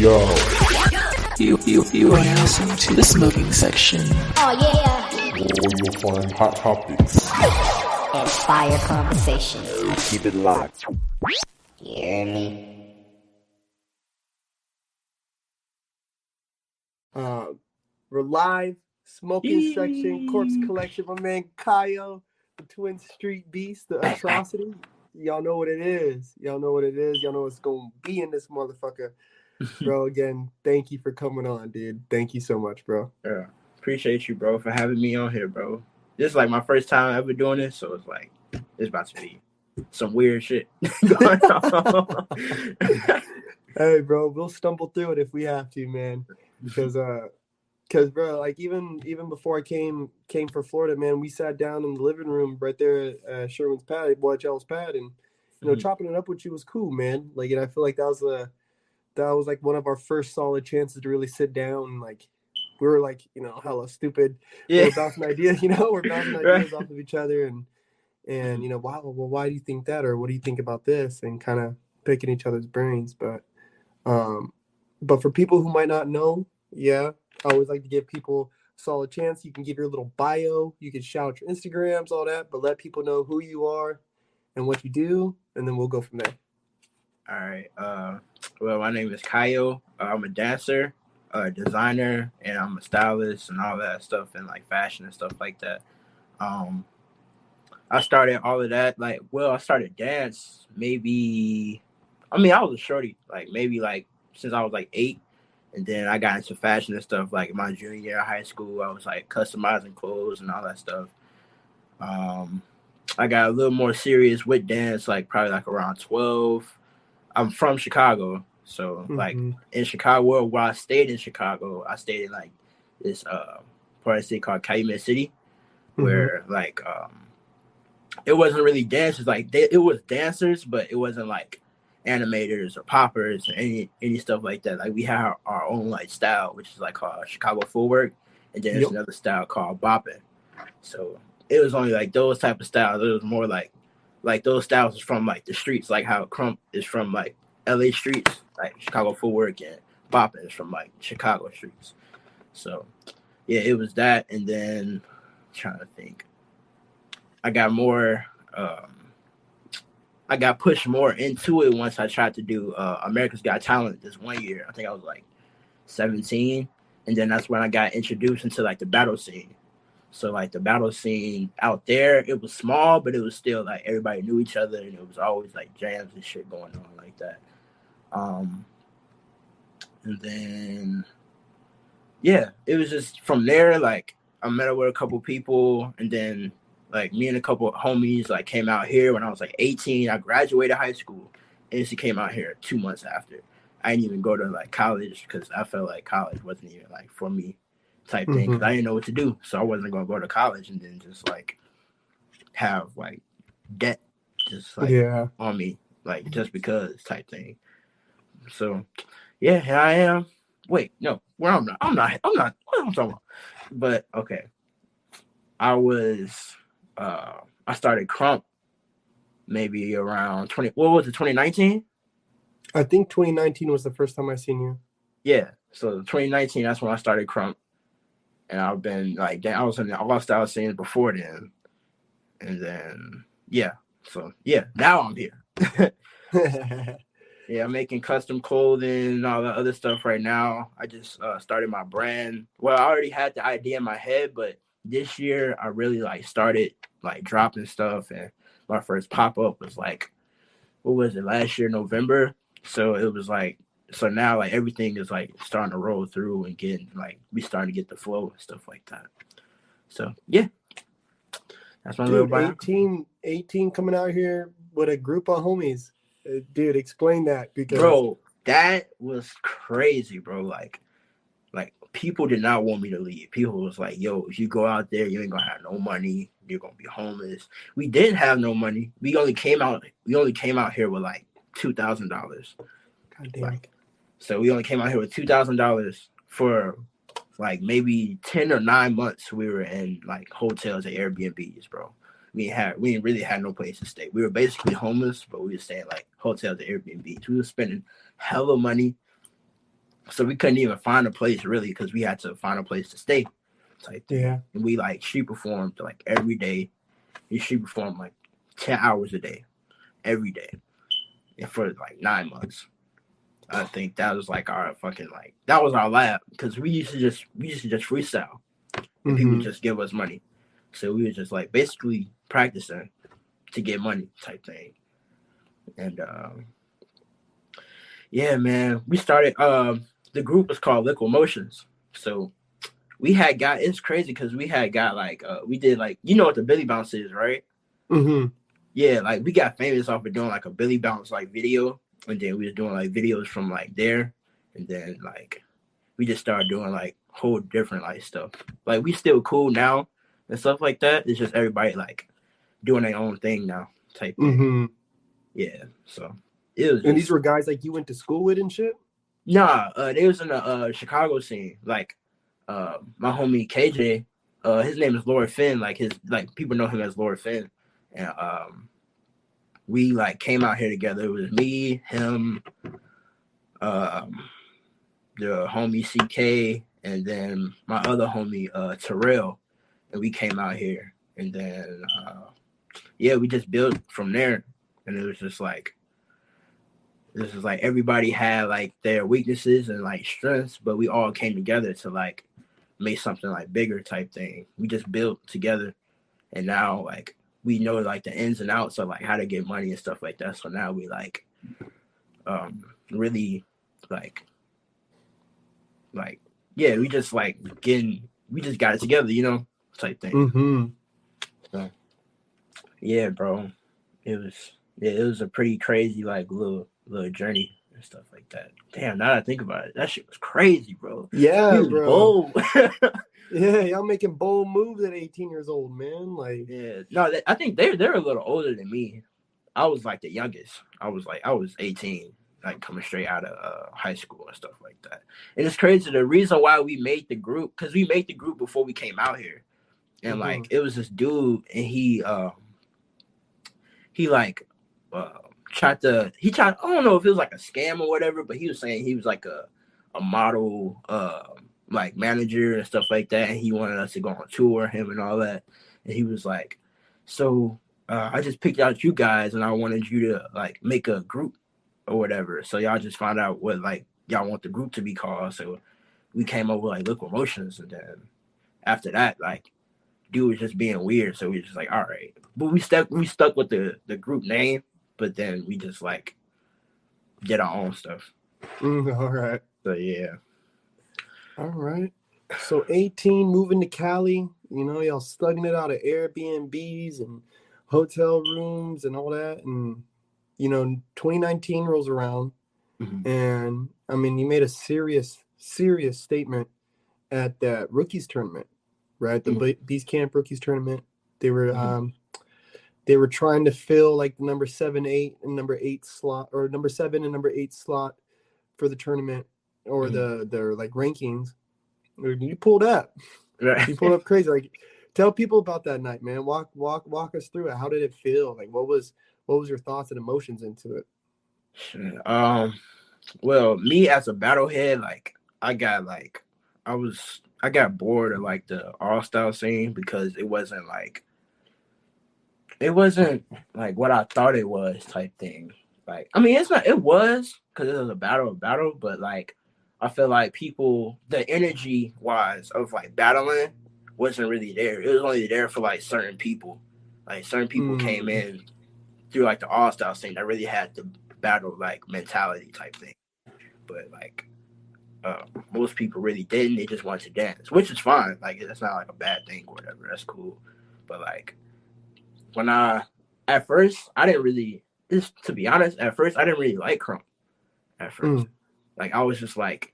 Yo. You are now listening to the smoking section. Oh yeah. Where you'll find hot topics. And fire conversations. Keep it locked. You hear me? We're live. Smoking section, corpse collection. My man Kaio, the Twinn Streetbeast, the Atrocity. Y'all know what it is. Y'all know what's going to be in this motherfucker. Bro, again, thank you for coming on, dude. Thank you so much, bro. Yeah, appreciate you, bro, for having me on here, bro. This is like my first time ever doing this, so it's like, it's about to be some weird shit going on. Hey, bro, we'll stumble through it if we have to, man. Because bro, like even before I came for Florida, man, we sat down in the living room right there at Sherman's pad, Jell's pad, and chopping it up with you was cool, man. Like, and I feel like that was like one of our first solid chances to really sit down. And, like, we were like, hella stupid. Yeah. We're bouncing ideas, we're bouncing ideas off of each other, and why do you think that, or what do you think about this, and kind of picking each other's brains. But for people who might not know, yeah, I always like to give people a solid chance. You can give your little bio, you can shout out your Instagrams, all that, but let people know who you are and what you do, and then we'll go from there. All right. Well, my name is Kaio. I'm a dancer, a designer, and I'm a stylist and all that stuff, and like fashion and stuff like that. I started all of that. I started dance maybe. I was a shorty, maybe since I was 8. And then I got into fashion and stuff like my junior year of high school. I was customizing clothes and all that stuff. I got a little more serious with dance, probably around 12. I'm from Chicago. So in Chicago, while I stayed in Chicago, I stayed in this part of the city called Kaio City, where it wasn't really dancers. It was dancers, but it wasn't animators or poppers or any stuff like that. We have our own style, which is called Chicago footwork, and then there's another style called bopping. So it was only those type of styles. It was more like those styles is from the streets, how krump is from LA streets, Chicago footwork, and bopping is from Chicago streets. So yeah, it was that. And then I'm trying to think, I got more I got pushed more into it once I tried to do America's Got Talent this one year. I think I was 17. And then that's when I got introduced into the battle scene. So the battle scene out there, it was small, but it was still everybody knew each other, and it was always jams and shit going on like that. And then, yeah, it was just from there, I met up with a couple people, and then me and a couple of homies came out here when I was 18. I graduated high school, and she came out here 2 months after. I didn't even go to college because I felt like college wasn't even for me type thing, because I didn't know what to do. So I wasn't gonna go to college and then just have debt just on me, just because type thing. So yeah, here I am. Wait, no, where I'm not what I'm talking about. But okay, I started krump maybe around 2019? I think 2019 was the first time I seen you. Yeah, so 2019, that's when I started krump. And I've been I was in the all-style scene before then. And then, yeah. So, yeah, now I'm here. Yeah, I'm making custom clothing and all that other stuff right now. I just started my brand. Well, I already had the idea in my head, but this year I really started dropping stuff. And my first pop-up was what was it, last year, November? So it was so now everything is starting to roll through and getting we starting to get the flow and stuff like that. So yeah, that's my little bio. 18 coming out here with a group of homies. Dude, explain that, because bro, that was crazy, bro. People did not want me to leave. People was yo, if you go out there, you ain't gonna have no money. You're gonna be homeless. We didn't have no money. We only came out here with $2,000. God damn. So we only came out here with $2,000 for maybe 10 or 9 months. We were in hotels and Airbnbs, bro. We didn't really have no place to stay. We were basically homeless, but we were staying hotels and Airbnbs. We were spending hella money. So we couldn't even find a place really because we had to find a place to stay. Type thing. Yeah. And we like street performed like every day. We street performed like 10 hours a day, every day. And for like 9 months. I think that was like our fucking like that was our lab because we used to just freestyle and people just give us money. So we were just like basically practicing to get money type thing. And yeah, man, we started the group was called Liquid Motions. So we had got it's crazy because we had got like we did like you know what the Billy Bounce is, right? Yeah, like we got famous off of doing like a Billy Bounce like video, and then we was doing like videos from like there, and then like we just started doing like whole different like stuff. Like we still cool now and stuff like that. It's just everybody like doing their own thing now type thing. Yeah, so it was. And these were guys like you went to school with and shit. Nah, they was in the Chicago scene. Like my homie KJ, his name is Lord Finn. Like his like people know him as Lord Finn. And we like came out here together. It was me, him, the homie CK, and then my other homie Terrell, and we came out here. And then yeah, we just built from there. And it was just like this is like everybody had like their weaknesses and like strengths, but we all came together to like make something like bigger type thing. We just built together, and now like we know like the ins and outs of like how to get money and stuff like that. So now we like really like yeah, we just like we just got it together, you know, type thing. So, yeah, bro, it was a pretty crazy like little journey and stuff like that. Damn, now that I think about it, that shit was crazy, bro. Yeah, bro. Bold. Yeah, y'all making bold moves at 18 years old, man. Like, yeah, no, I think they're a little older than me. I was like the youngest. I was 18, like coming straight out of high school and stuff like that. And it's crazy. The reason why we made the group, because we made the group before we came out here, and like it was this dude, and he tried. I don't know if it was like a scam or whatever, but he was saying he was like a model like manager and stuff like that, and he wanted us to go on tour, him and all that. And he was like, so I just picked out you guys and I wanted you to like make a group or whatever. So y'all just found out what like y'all want the group to be called. So we came up with like Liquid Motions, and then after that, like dude was just being weird. So we were just like, all right. But we stuck with the group name, but then we just like did our own stuff. all right. So yeah. All right. So 18, moving to Cali, you know, y'all slugging it out of Airbnbs and hotel rooms and all that. And, you know, 2019 rolls around. And, I mean, you made a serious statement at that rookies tournament, right? The BeastCamp rookies tournament. They were trying to fill like the number 7, 8, and number 8 slot, or number 7 and number 8 slot for the tournament. Or their like rankings. You pulled up. Right. You pulled up crazy. Like, tell people about that night, man. Walk us through it. How did it feel? Like, what was your thoughts and emotions into it? Well, me as a battlehead, like I got bored of like the all-style scene because it wasn't like what I thought it was type thing. Like, I mean, it was because it was a battle, but like I feel like the energy wise of like battling wasn't really there. It was only there for like certain people. Like certain people came in through like the all-style scene that really had the battle like mentality type thing. But like most people really didn't. They just wanted to dance, which is fine. Like that's not like a bad thing or whatever. That's cool. But like at first I didn't really. To be honest, at first I didn't really like Krump. At first, like I was just like,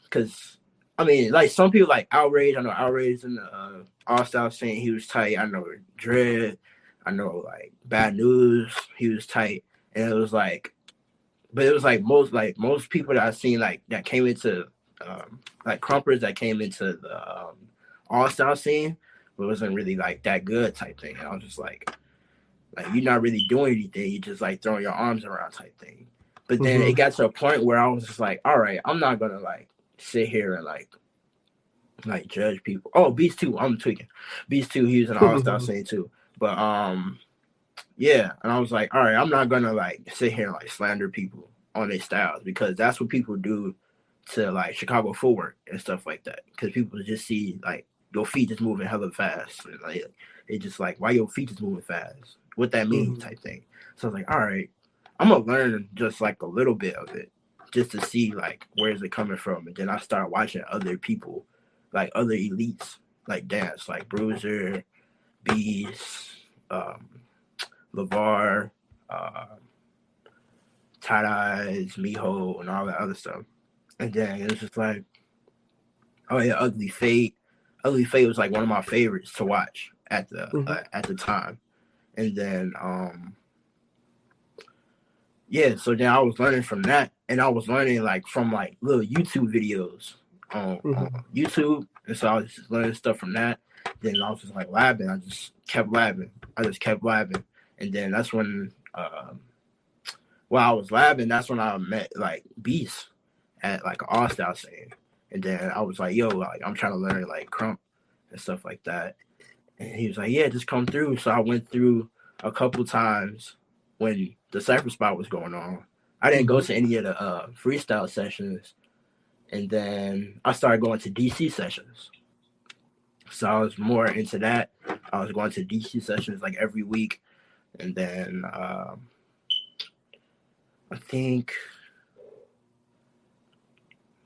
because I mean, like some people like Outrage. I know Outrage in the all-style scene. He was tight. I know Dread. I know like Bad News. He was tight, and it was like, but it was like most people that I've seen like that came into like Krumpers that came into the all-style scene, but wasn't really like that good type thing. And I was just like you're not really doing anything. You just like throwing your arms around type thing. But then it got to a point where I was just like, all right, I'm not gonna like sit here and like judge people. Oh, Beast 2, I'm tweaking. Beast 2, he was an all-star scene too. But yeah, and I was like, all right, I'm not gonna like sit here and like slander people on their styles, because that's what people do to like Chicago footwork and stuff like that. Because people just see like your feet just moving hella fast, and like they just like, why your feet just moving fast? What that means type thing. So I was like, all right, I'm gonna learn just like a little bit of it, just to see like where is it coming from. And then I start watching other people, like other elites, like dance, like Bruiser, Beast, LeVar, Tight Eyes, Miho, and all that other stuff. And then it was just like, oh yeah, Ugly Fate. Ugly Fate was like one of my favorites to watch at the time. And then yeah, so then I was learning from that, and I was learning like from like little YouTube videos on YouTube, and so I was just learning stuff from that. Then I was just like labbing. I just kept labbing, and then that's when while I was labbing, that's when I met like Beast at like an all-style scene. And then I was like, yo, like I'm trying to learn like krump and stuff like that. And he was like, yeah, just come through. So I went through a couple times when the cypher spot was going on. I didn't go to any of the freestyle sessions. And then I started going to DC sessions. So I was more into that. I was going to DC sessions like every week. And then I think,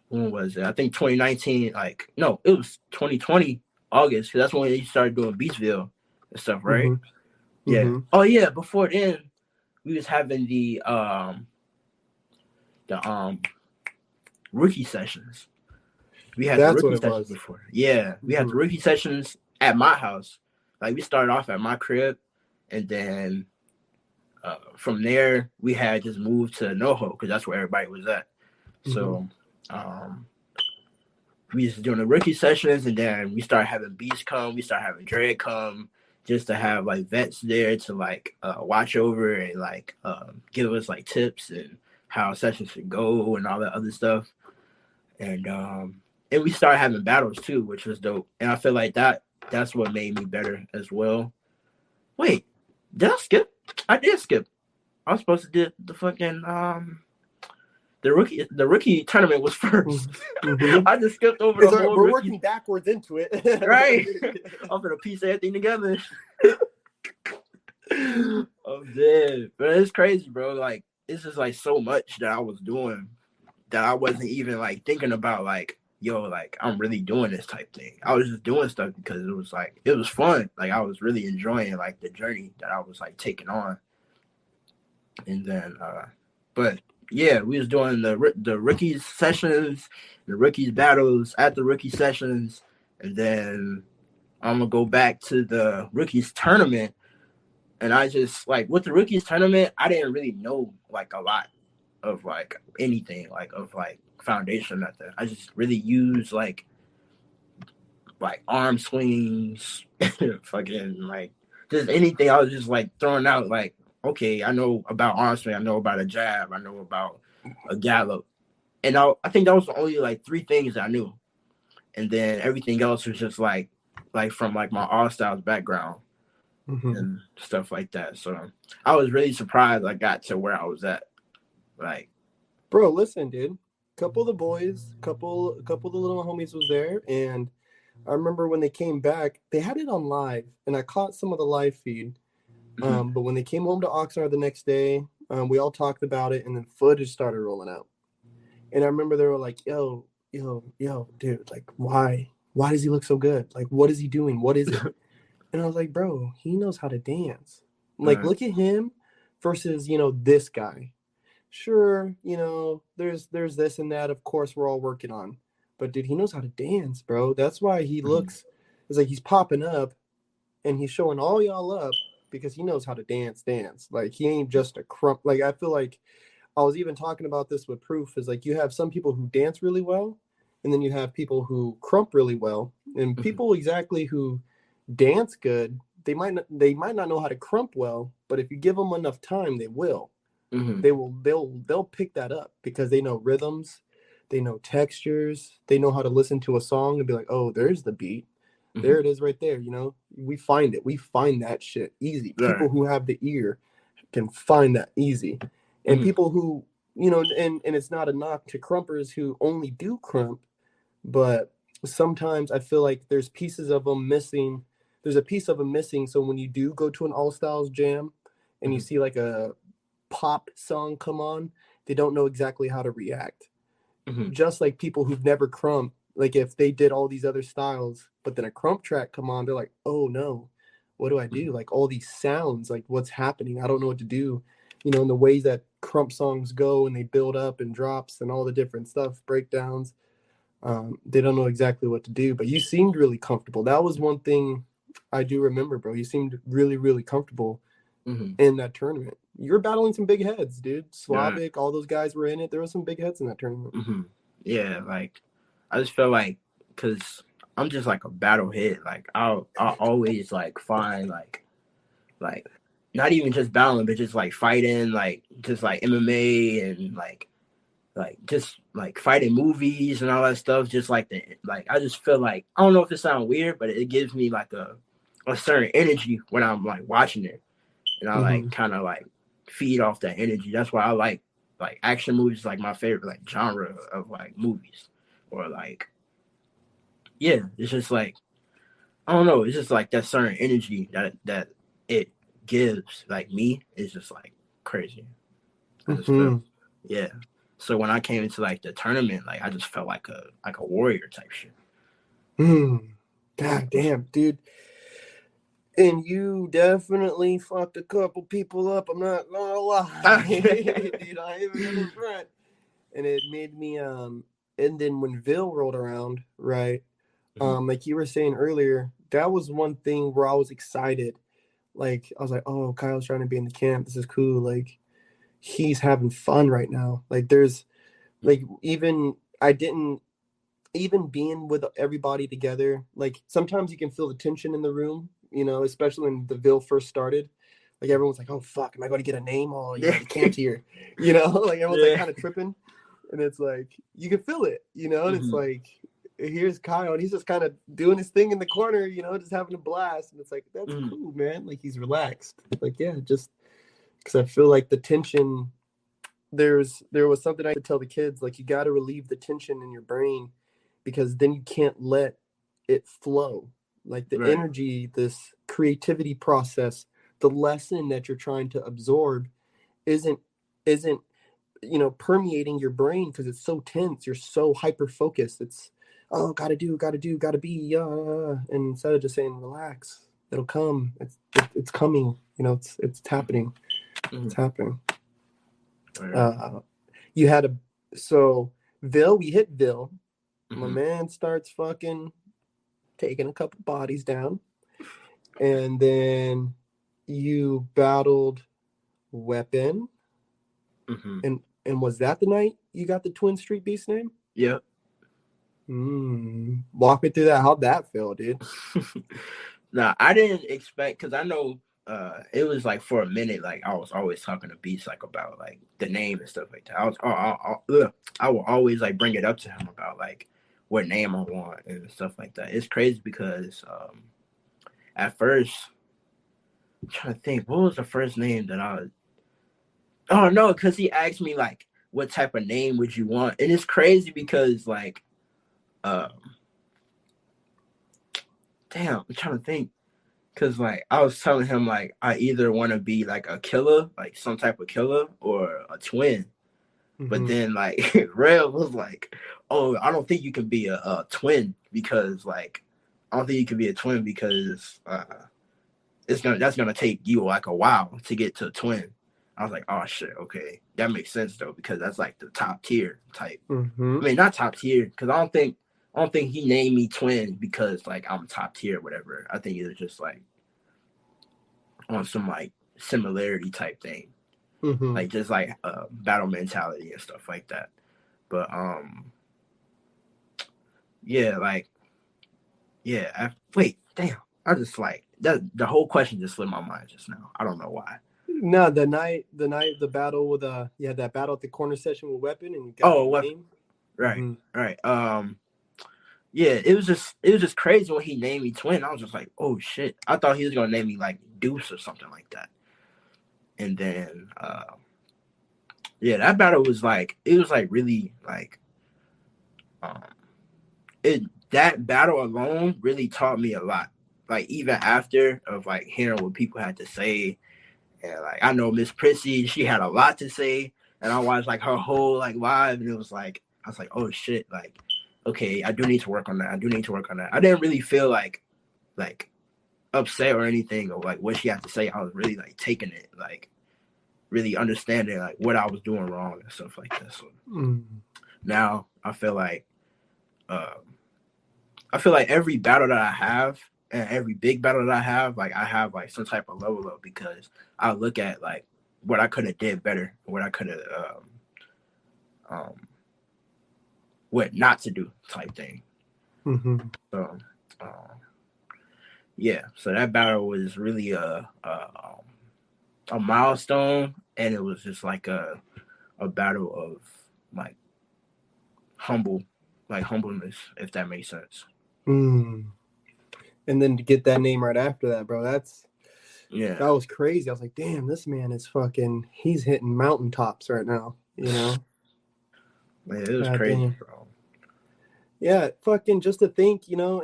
when was it? I think 2019, like, no, it was 2020, August, because that's when they started doing Beachville and stuff, right? Yeah. Oh, yeah, before then, we was having the rookie sessions. We had the rookie sessions before. Yeah, we had the rookie sessions at my house. Like, we started off at my crib, and then from there, we had just moved to NoHo, because that's where everybody was at. So, we used to doing the rookie sessions, and then we started having Beast come, we started having Dread come, just to have like vets there to like watch over and like give us like tips and how sessions should go and all that other stuff. And we started having battles too, which was dope. And I feel like that's what made me better as well. Wait, did I skip? I did skip. I was supposed to do the fucking the rookie tournament was first. I just skipped over the whole. We're working backwards into it, right? I'm gonna piece everything together. I'm dead, but it's crazy, bro. Like it's just like so much that I was doing that I wasn't even like thinking about. Like, yo, like I'm really doing this type thing. I was just doing stuff because it was like it was fun. Like I was really enjoying like the journey that I was like taking on. And then, but. Yeah, we was doing the rookies sessions, the rookies battles at the rookie sessions, and then I'm gonna go back to the rookies tournament. And I just like with the rookies tournament, I didn't really know like a lot of like anything like of like foundation method. I just really used like arm swings, fucking like just anything. I was just like throwing out like. Okay, I know about arm swing, I know about a jab, I know about a gallop. And I think that was the only like 3 things I knew. And then everything else was just like from like my all styles background and stuff like that. So I was really surprised I got to where I was at. Like, bro, listen, dude. Couple of the boys, couple of the little homies was there, and I remember when they came back, they had it on live, and I caught some of the live feed. But when they came home to Oxnard the next day, we all talked about it, and then footage started rolling out. And I remember they were like, yo, dude, like, why does he look so good? Like, what is he doing? What is it? And I was like, bro, he knows how to dance. Like, look at him versus, this guy. Sure, there's this and that, of course, we're all working on. But, dude, he knows how to dance, bro. That's why he looks, it's like he's popping up, and he's showing all y'all up. Because he knows how to dance. Like, he ain't just a krump. Like, I feel like I was even talking about this with Proof, is like you have some people who dance really well, and then you have people who krump really well. And people exactly who dance good, they might not know how to krump well, but if you give them enough time, they will. Mm-hmm. they'll pick that up because they know rhythms, they know textures, they know how to listen to a song and be like, oh, there's the beat. Mm-hmm. There it is right there. We find that shit easy. Right. People who have the ear can find that easy. And Mm-hmm. people who, and it's not a knock to krumpers who only do krump, but sometimes I feel like there's pieces of them missing. There's a piece of them missing. So when you do go to an all styles jam and you see like a pop song come on, they don't know exactly how to react. Mm-hmm. Just like people who've never krump, like if they did all these other styles, but then a krump track come on, they're like, oh no, what do I do? Like all these sounds, like what's happening? I don't know what to do. In the ways that krump songs go and they build up and drops and all the different stuff, breakdowns. They don't know exactly what to do, but you seemed really comfortable. That was one thing I do remember, bro. You seemed really, really comfortable in that tournament. You were battling some big heads, dude. Slavic, all those guys were in it. There were some big heads in that tournament. Mm-hmm. Yeah, like I just feel like because I'm just like a battle head. Like I always like find like not even just battling, but just like fighting, like just like MMA and like just like fighting movies and all that stuff. Just like I just feel like I don't know if it sounds weird, but it gives me like a certain energy when I'm like watching it, and I like kind of like feed off that energy. That's why I like action movies, like my favorite like genre of like movies, or like it's just like I don't know, it's just like that certain energy that it gives like me is just like crazy. I just feel, so when I came into like the tournament, like I just felt like a warrior type shit. God damn, dude. And you definitely fucked a couple people up. I'm not gonna lie. Dude, I ain't even gonna front. And it made me and then when Ville rolled around, right? Like you were saying earlier, that was one thing where I was excited. Like I was like, oh, Kaio's trying to be in the camp. This is cool. Like he's having fun right now. Like there's like even being with everybody together, like sometimes you can feel the tension in the room, especially when the Ville first started. Like everyone's like, oh fuck, am I going to get a name? Oh, the camp's here. Like everyone's like kind of tripping. And it's like you can feel it, and it's like here's Kaio and he's just kind of doing his thing in the corner, just having a blast. And it's like, that's cool, man. Like he's relaxed. Like, just because I feel like the tension, there was something I could tell the kids, like you got to relieve the tension in your brain because then you can't let it flow. Like the energy, this creativity process, the lesson that you're trying to absorb isn't permeating your brain because it's so tense. You're so hyper focused. It's gotta be, and instead of just saying relax, it'll come. It's coming. It's happening. It's happening. You had Ville. We hit Ville. My man starts fucking taking a couple bodies down, and then you battled Weapon. And was that the night you got the Twinn Streetbeast name? Yep. Walk me through that. How'd that feel, dude? Nah, I didn't expect, because I know it was like for a minute, like I was always talking to Beast like about like the name and stuff like that. I will always like bring it up to him about like what name I want and stuff like that. It's crazy because at first I'm trying to think, what was the first name that oh no, because he asked me like what type of name would you want, and it's crazy because like damn, I'm trying to think. Cause like I was telling him like I either want to be like a killer, like some type of killer, or a twin. But then like Rev was like, "Oh, I don't think you can be a twin because like that's gonna take you like a while to get to a twin." I was like, "Oh shit, okay, that makes sense though because that's like the top tier type. I mean, not top tier because I don't think he named me twin because like I'm top tier or whatever. I think it was just like on some like similarity type thing, like just like battle mentality and stuff like that. But wait, damn, I just like that. The whole question just slipped my mind just now. I don't know why. No, the battle with you had that battle at the corner session with Weapon and you got what? name. Right, Mhm. right. Yeah, it was just crazy when he named me Twin. I was just like, oh shit. I thought he was gonna name me like Deuce or something like that. And then yeah, that battle was like really like that battle alone really taught me a lot. Like even after of like hearing what people had to say, and like I know Miss Prissy, she had a lot to say, and I watched like her whole like live, and it was like I was like, oh shit, like okay, I do need to work on that. I didn't really feel like upset or anything or like what she had to say. I was really like taking it, like really understanding like what I was doing wrong and stuff like that. So now I feel like every battle that I have and every big battle that I have like some type of level up because I look at like what I could have did better, what I could have what not to do type thing. So yeah, so that battle was really a milestone, and it was just like a battle of like humbleness, if that makes sense. And then to get that name right after that, bro, that was crazy. I was like, damn, this man is he's hitting mountaintops right now, you know? Man, it was crazy, damn. Bro. Yeah, fucking just to think, you know,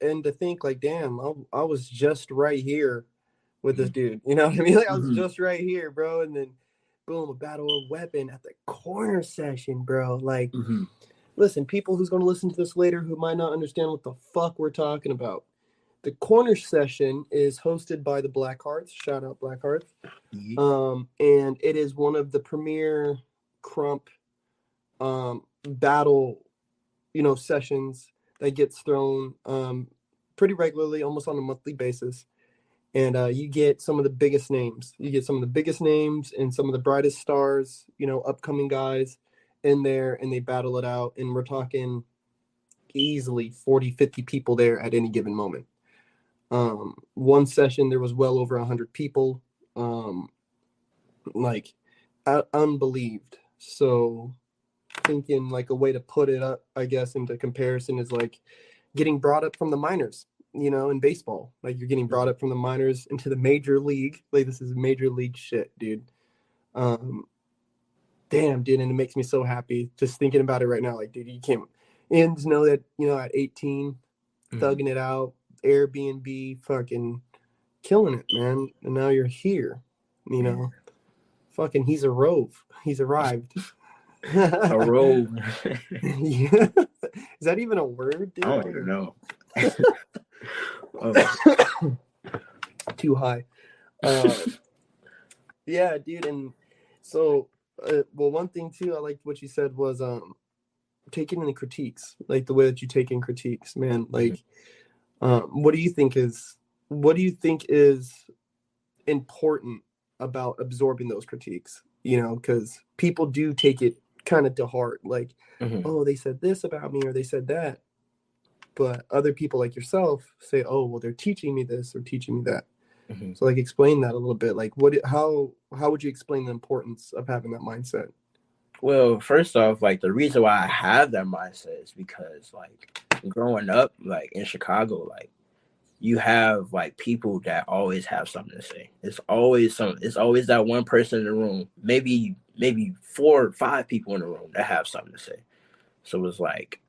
and to think like, damn, I was just right here with this dude. You know what I mean? Like I was just right here, bro. And then boom, a battle of Weapon at the corner session, bro. Like listen, people who's gonna listen to this later who might not understand what the fuck we're talking about. The corner session is hosted by the Blackhearts. Shout out Blackhearts. And it is one of the premier krump battle, you know, sessions that gets thrown pretty regularly, almost on a monthly basis. And you get some of the biggest names. You get some of the biggest names and some of the brightest stars, you know, upcoming guys in there, and they battle it out. And we're talking easily 40, 50 people there at any given moment. One session, there was well over 100 people. Like, unbelieved. So thinking like a way to put it up, I guess, into comparison is like getting brought up from the minors, you know, in baseball. Like you're getting brought up from the minors into the major league. Like this is major league shit, dude. Damn, dude, and it makes me so happy just thinking about it right now. Like, dude, you can't and to know that, you know, at 18, thugging it out, Airbnb, fucking killing it, man. And now you're here, you know. Fucking he's a rove. He's arrived. A rove. Yeah. Is that even a word, dude? I don't even know. Too high. Yeah, dude. And so, well, one thing too, I liked what you said was taking in the critiques, like the way that you take in critiques, man. Like, what do you think is important about absorbing those critiques? You know, because people do take it kind of to heart, like, oh, they said this about me or they said that, but other people like yourself say, oh, well, they're teaching me this or teaching me that. So like explain that a little bit. Like how would you explain the importance of having that mindset? Well, first off, like the reason why I have that mindset is because like growing up like in Chicago, like you have like people that always have something to say. It's always that one person in the room, maybe 4 or 5 people in the room that have something to say. So it's like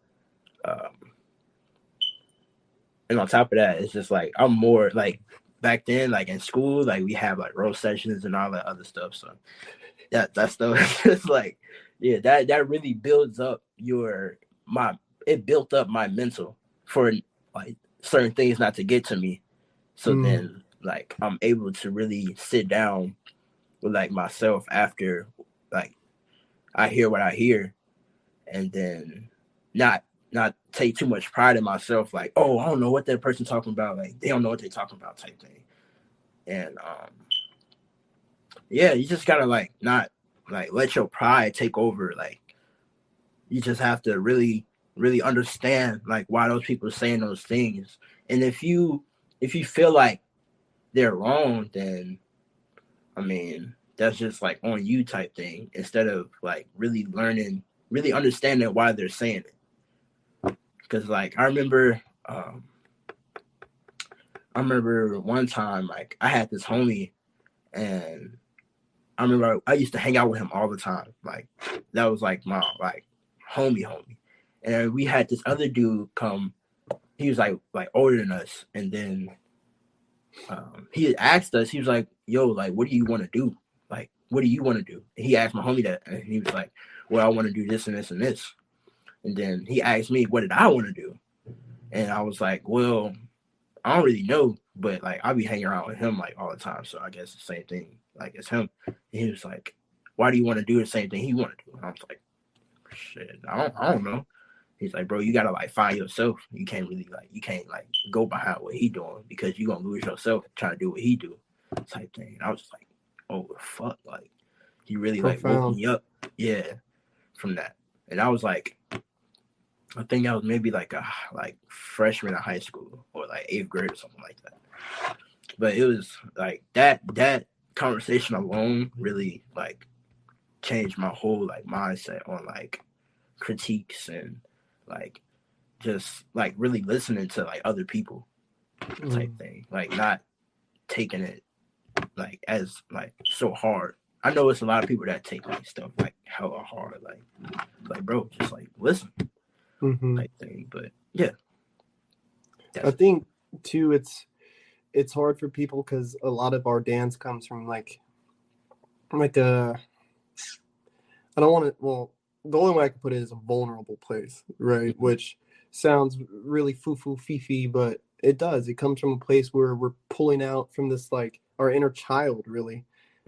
and on top of that, it's just like I'm more like back then, like in school, like we have like roast sessions and all that other stuff. So that stuff is like, yeah, that really builds up it built up my mental for like certain things not to get to me. So then like I'm able to really sit down with like myself after like I hear what I hear, and then not take too much pride in myself, like, oh, I don't know what that person's talking about, like they don't know what they're talking about type thing. And yeah, you just gotta like not like let your pride take over. Like you just have to really understand like why those people are saying those things. And if you feel like they're wrong, then I mean, that's just like on you type thing instead of like really learning, really understanding why they're saying it. Because like I remember one time like I had this homie, and I remember I used to hang out with him all the time. Like that was like my like homie. And we had this other dude come. He was like older than us, and then he had asked us. He was like, "Yo, like, what do you want to do? Like, what do you want to do?" And he asked my homie that, and he was like, "Well, I want to do this and this and this." And then he asked me, "What did I want to do?" And I was like, "Well, I don't really know, but like I'll be hanging around with him like all the time, so I guess the same thing like as him." And he was like, "Why do you want to do the same thing he want to do?" And I was like, "Shit, I don't know." He's like, "Bro, you gotta like find yourself. You can't go behind what he doing because you gonna lose yourself trying to do what he do," type thing. And I was just like, "Oh fuck!" Like he really like woke me up, yeah, from that. And I was like, I think I was maybe like a freshman in high school or like 8th grade or something like that. But it was like that conversation alone really like changed my whole like mindset on like critiques and like just like really listening to like other people type thing, like not taking it like as like so hard. I know it's a lot of people that take like stuff like hella hard, like bro, just like listen type thing. But yeah, I think too it's hard for people because a lot of our dance comes from like a I don't want to, well, the only way I can put it is a vulnerable place, right? Which sounds really foo-foo fifi, but it does. It comes from a place where we're pulling out from this, like, our inner child, really.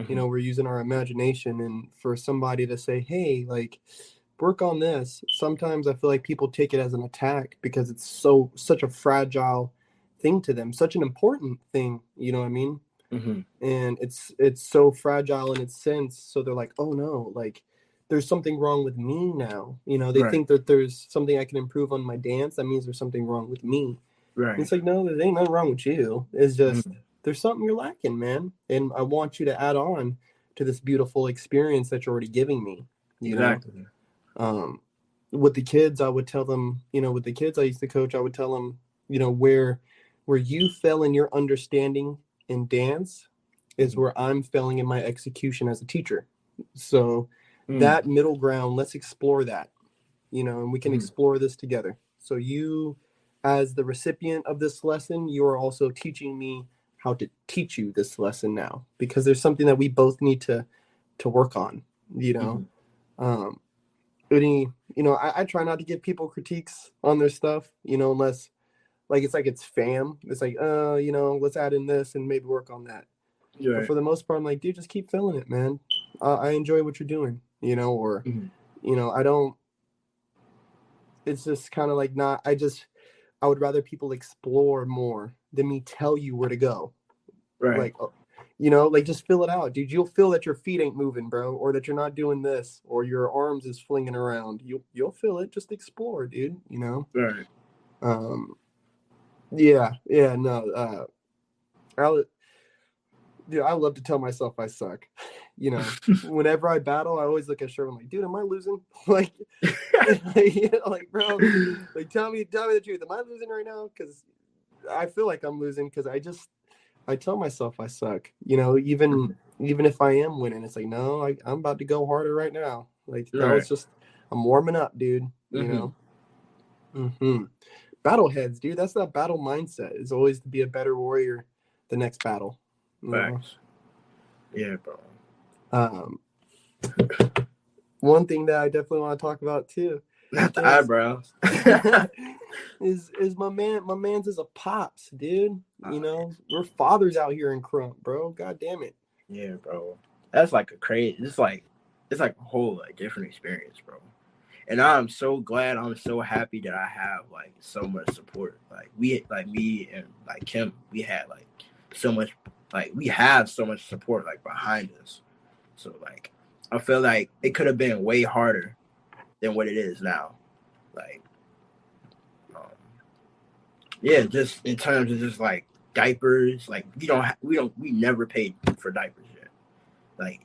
You know, we're using our imagination. And for somebody to say, hey, like, work on this, sometimes I feel like people take it as an attack because it's such a fragile thing to them, such an important thing, you know what I mean? And it's so fragile in its sense. So they're like, oh no, like, there's something wrong with me now. You know, they think that there's something I can improve on my dance. That means there's something wrong with me. Right. It's like, no, there ain't nothing wrong with you. It's just there's something you're lacking, man. And I want you to add on to this beautiful experience that you're already giving me. You know? With the kids, I would tell them, you know, with the kids I used to coach, I would tell them, you know, where you fell in your understanding in dance is where I'm failing in my execution as a teacher. So that middle ground, let's explore that, you know, and we can explore this together. So you, as the recipient of this lesson, you are also teaching me how to teach you this lesson now, because there's something that we both need to work on, you know. You know, I try not to give people critiques on their stuff, you know, unless like it's fam. It's like, you know, let's add in this and maybe work on that. But for the most part, I'm like, dude, just keep feeling it, man. I enjoy what you're doing, you know, or, you know, I don't, it's just kind of like not, I would rather people explore more than me tell you where to go. Like, you know, like just fill it out, dude. You'll feel that your feet ain't moving, bro, or that you're not doing this, or your arms is flinging around. You'll feel it. Just explore, dude, you know? Dude, I love to tell myself I suck. You know, whenever I battle, I always look at Sherman like, dude, am I losing? Like, you know, like, bro, like, tell me the truth. Am I losing right now? Because I feel like I'm losing because I tell myself I suck. You know, even if I am winning, it's like, no, I'm about to go harder right now. Like, that was just, I'm warming up, dude. You know? Battle heads, dude. That's that battle mindset, is always to be a better warrior the next battle. Facts. Yeah, bro. One thing that I definitely want to talk about too, not the eyebrows, is my man's is a pops, dude. You know, we're fathers out here in Krump, bro. God damn it. Yeah, bro. That's like a crazy. It's like a whole like different experience, bro. And I'm so glad. I'm so happy that I have like so much support. Like me and like Kim, we had like so much. Like we have so much support like behind us. So like I feel like it could have been way harder than what it is now. Like yeah, just in terms of just like diapers, like we never paid for diapers yet. like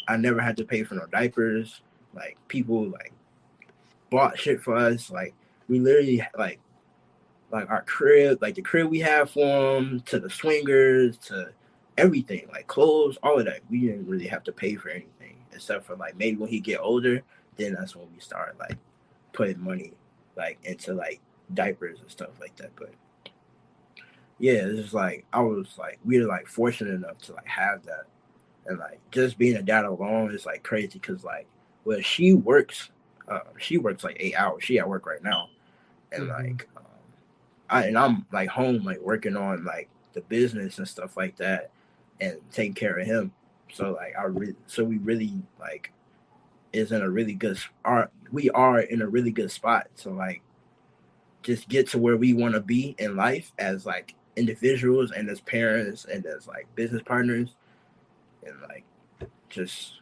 I never had to pay for no diapers. Like people like bought shit for us. Like we literally like our crib, like the crib we have for them, to the swingers, to everything, like clothes, all of that. We didn't really have to pay for anything except for like maybe when he get older, then that's when we start like putting money like into like diapers and stuff like that. But yeah, it's just like we were like fortunate enough to like have that, and like just being a dad alone is like crazy because like she works like 8 hours. She at work right now, and like I'm like home like working on like the business and stuff like that, and taking care of him. So like we really like is in a really good we are in a really good spot to like just get to where we want to be in life as like individuals and as parents and as like business partners, and like just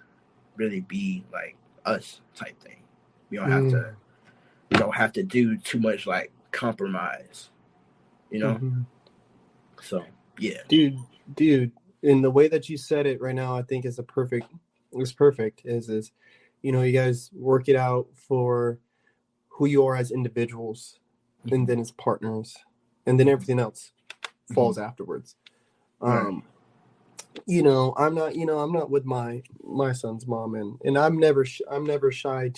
really be like us type thing. We don't have to do too much like compromise, you know. So yeah, dude, in the way that you said it right now, I think is perfect. Is you know, you guys work it out for who you are as individuals, and then as partners, and then everything else falls afterwards. You know, I'm not with my son's mom, and I'm never shy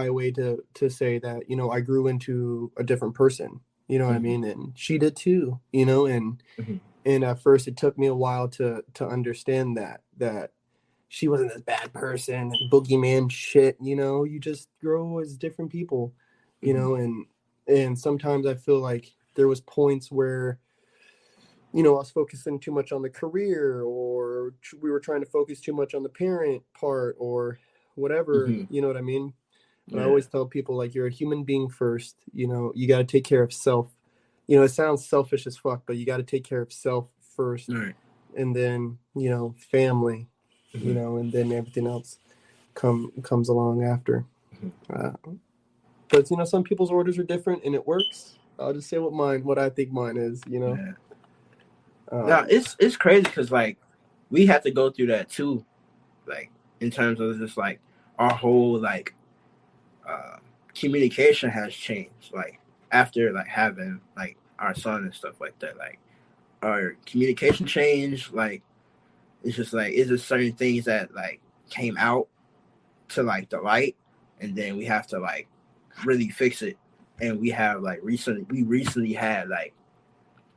away to say that, you know, I grew into a different person, you know what I mean, and she did too, you know, and at first it took me a while to understand that she wasn't this bad person, boogeyman shit, you know. You just grow as different people, you know, and sometimes I feel like there was points where, you know, I was focusing too much on the career, or we were trying to focus too much on the parent part, or whatever, you know what I mean? But I always tell people, like, you're a human being first, you know, you got to take care of self. You know, it sounds selfish as fuck, but you got to take care of self first, and then, you know, family, you know, and then everything else comes along after. But, you know, some people's orders are different and it works. I'll just say what I think mine is, you know. Now it's crazy because like we had to go through that too, like in terms of just like our whole like communication has changed, like after like having like our son and stuff like that. Like our communication changed. Like it's just certain things that like came out to like the light, and then we have to like really fix it. And we have like recently had like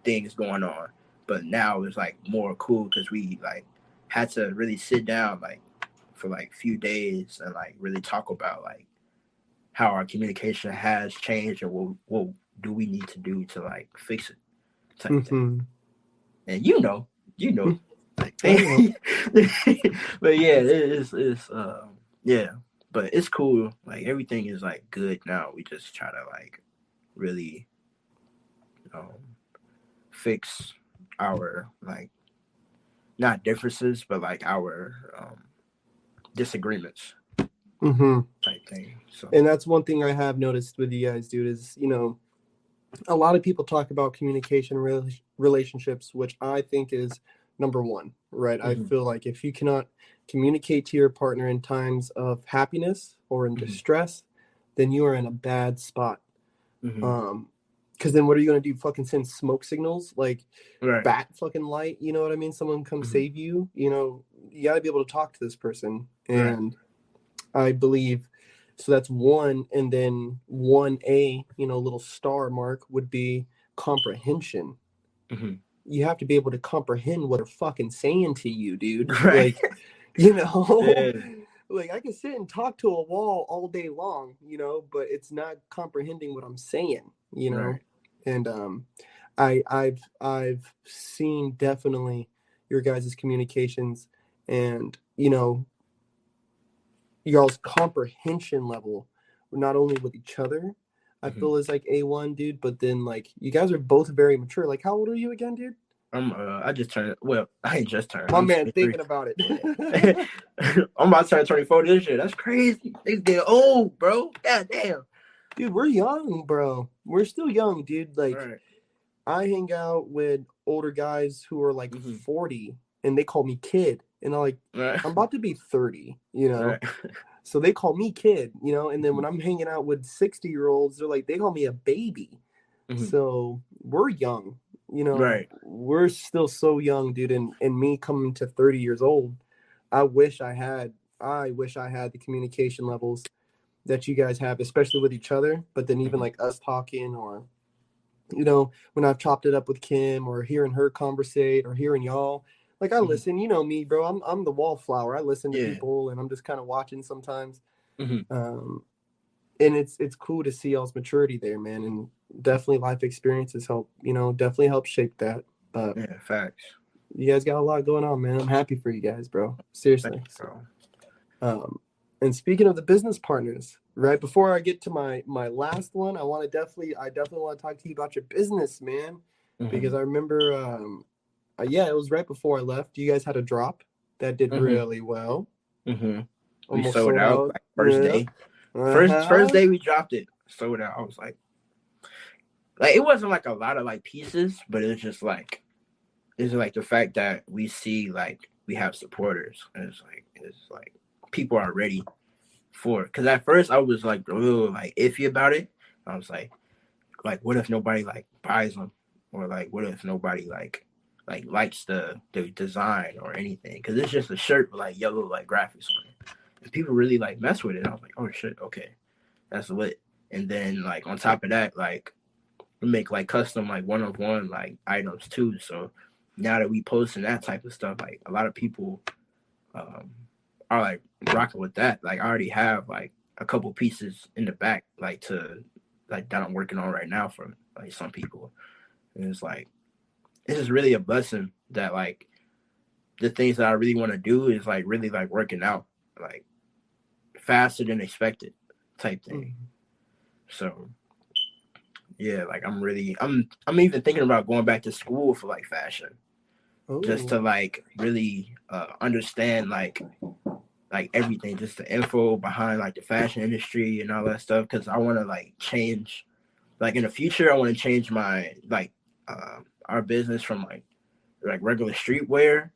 things going on, but now it's like more cool because we like had to really sit down like for like a few days and like really talk about like how our communication has changed and what do we need to do to like fix it type thing. And you know like, but yeah, it's yeah, but it's cool. Like everything is like good now. We just try to like really fix our like not differences, but like our disagreements type thing. So, and that's one thing I have noticed with you guys, dude, is, you know, a lot of people talk about communication relationships, which I think is number one, right? I feel like if you cannot communicate to your partner in times of happiness or in distress, then you are in a bad spot. Because then what are you going to do? Fucking send smoke signals, like bat fucking light, you know what I mean? Someone come save you, you know. You got to be able to talk to this person. And I believe, so that's one. And then 1A, you know, little star mark would be comprehension. You have to be able to comprehend what they're fucking saying to you, dude. Like, you know, like I can sit and talk to a wall all day long, you know, but it's not comprehending what I'm saying, you know. And I've seen definitely your guys' communications, and, you know, y'all's comprehension level, not only with each other, I feel is like A1, dude, but then like you guys are both very mature. Like, how old are you again, dude? I just turned. Well, I ain't just turned. My man, thinking about it. I'm about to turn 24 this year. That's crazy. They get old, bro. God damn. Dude, we're young, bro. We're still young, dude. Like, I hang out with older guys who are like 40, and they call me kid, and I'm like, Right. I'm about to be 30, you know. Right. So they call me kid, you know, and then when I'm hanging out with 60-year-olds, they're like, they call me a baby. So we're young, you know, Right. we're still so young, dude. And me coming to 30 years old, I wish I had the communication levels that you guys have, especially with each other. But then even like us talking, or, you know, when I've chopped it up with Kim, or hearing her conversate, or hearing y'all, like I listen, you know me, bro, I'm the wallflower. I listen to Yeah. people, and I'm just kind of watching sometimes. Mm-hmm. And it's cool to see y'all's maturity there, man. And definitely life experiences help, you know, definitely help shape that. But Yeah, facts. you guys got a lot going on, man. I'm happy for you guys, bro. Seriously. Thanks, bro. And speaking of the business partners, right before I get to my last one, I definitely want to talk to you about your business, man. Because I remember, it was right before I left. You guys had a drop that did really well. We Almost sold out like first day. First day we dropped it, sold out. I was like it wasn't like a lot of like pieces, but it's just like the fact that we see like we have supporters, and it's like people are ready for it. Because at first I was like a little like iffy about it. I was like what if nobody like buys them, or like what if nobody like likes the design or anything, because it's just a shirt with like yellow like graphics on it. And people really like mess with it. I was like, oh shit, okay, that's lit. And then like on top of that, like we make like custom like one-of-one like items too. So now that we posting that type of stuff, like a lot of people are like rocking with that. Like I already have like a couple pieces in the back like to like that I'm working on right now for like some people. And it's like it's just really a blessing that like the things that I really want to do is like really like working out like faster than expected type thing. So yeah, like I'm even thinking about going back to school for like fashion. Just to like really understand like everything, just the info behind like the fashion industry and all that stuff, because I want to like change, like in the future I want to change my like our business from like regular streetwear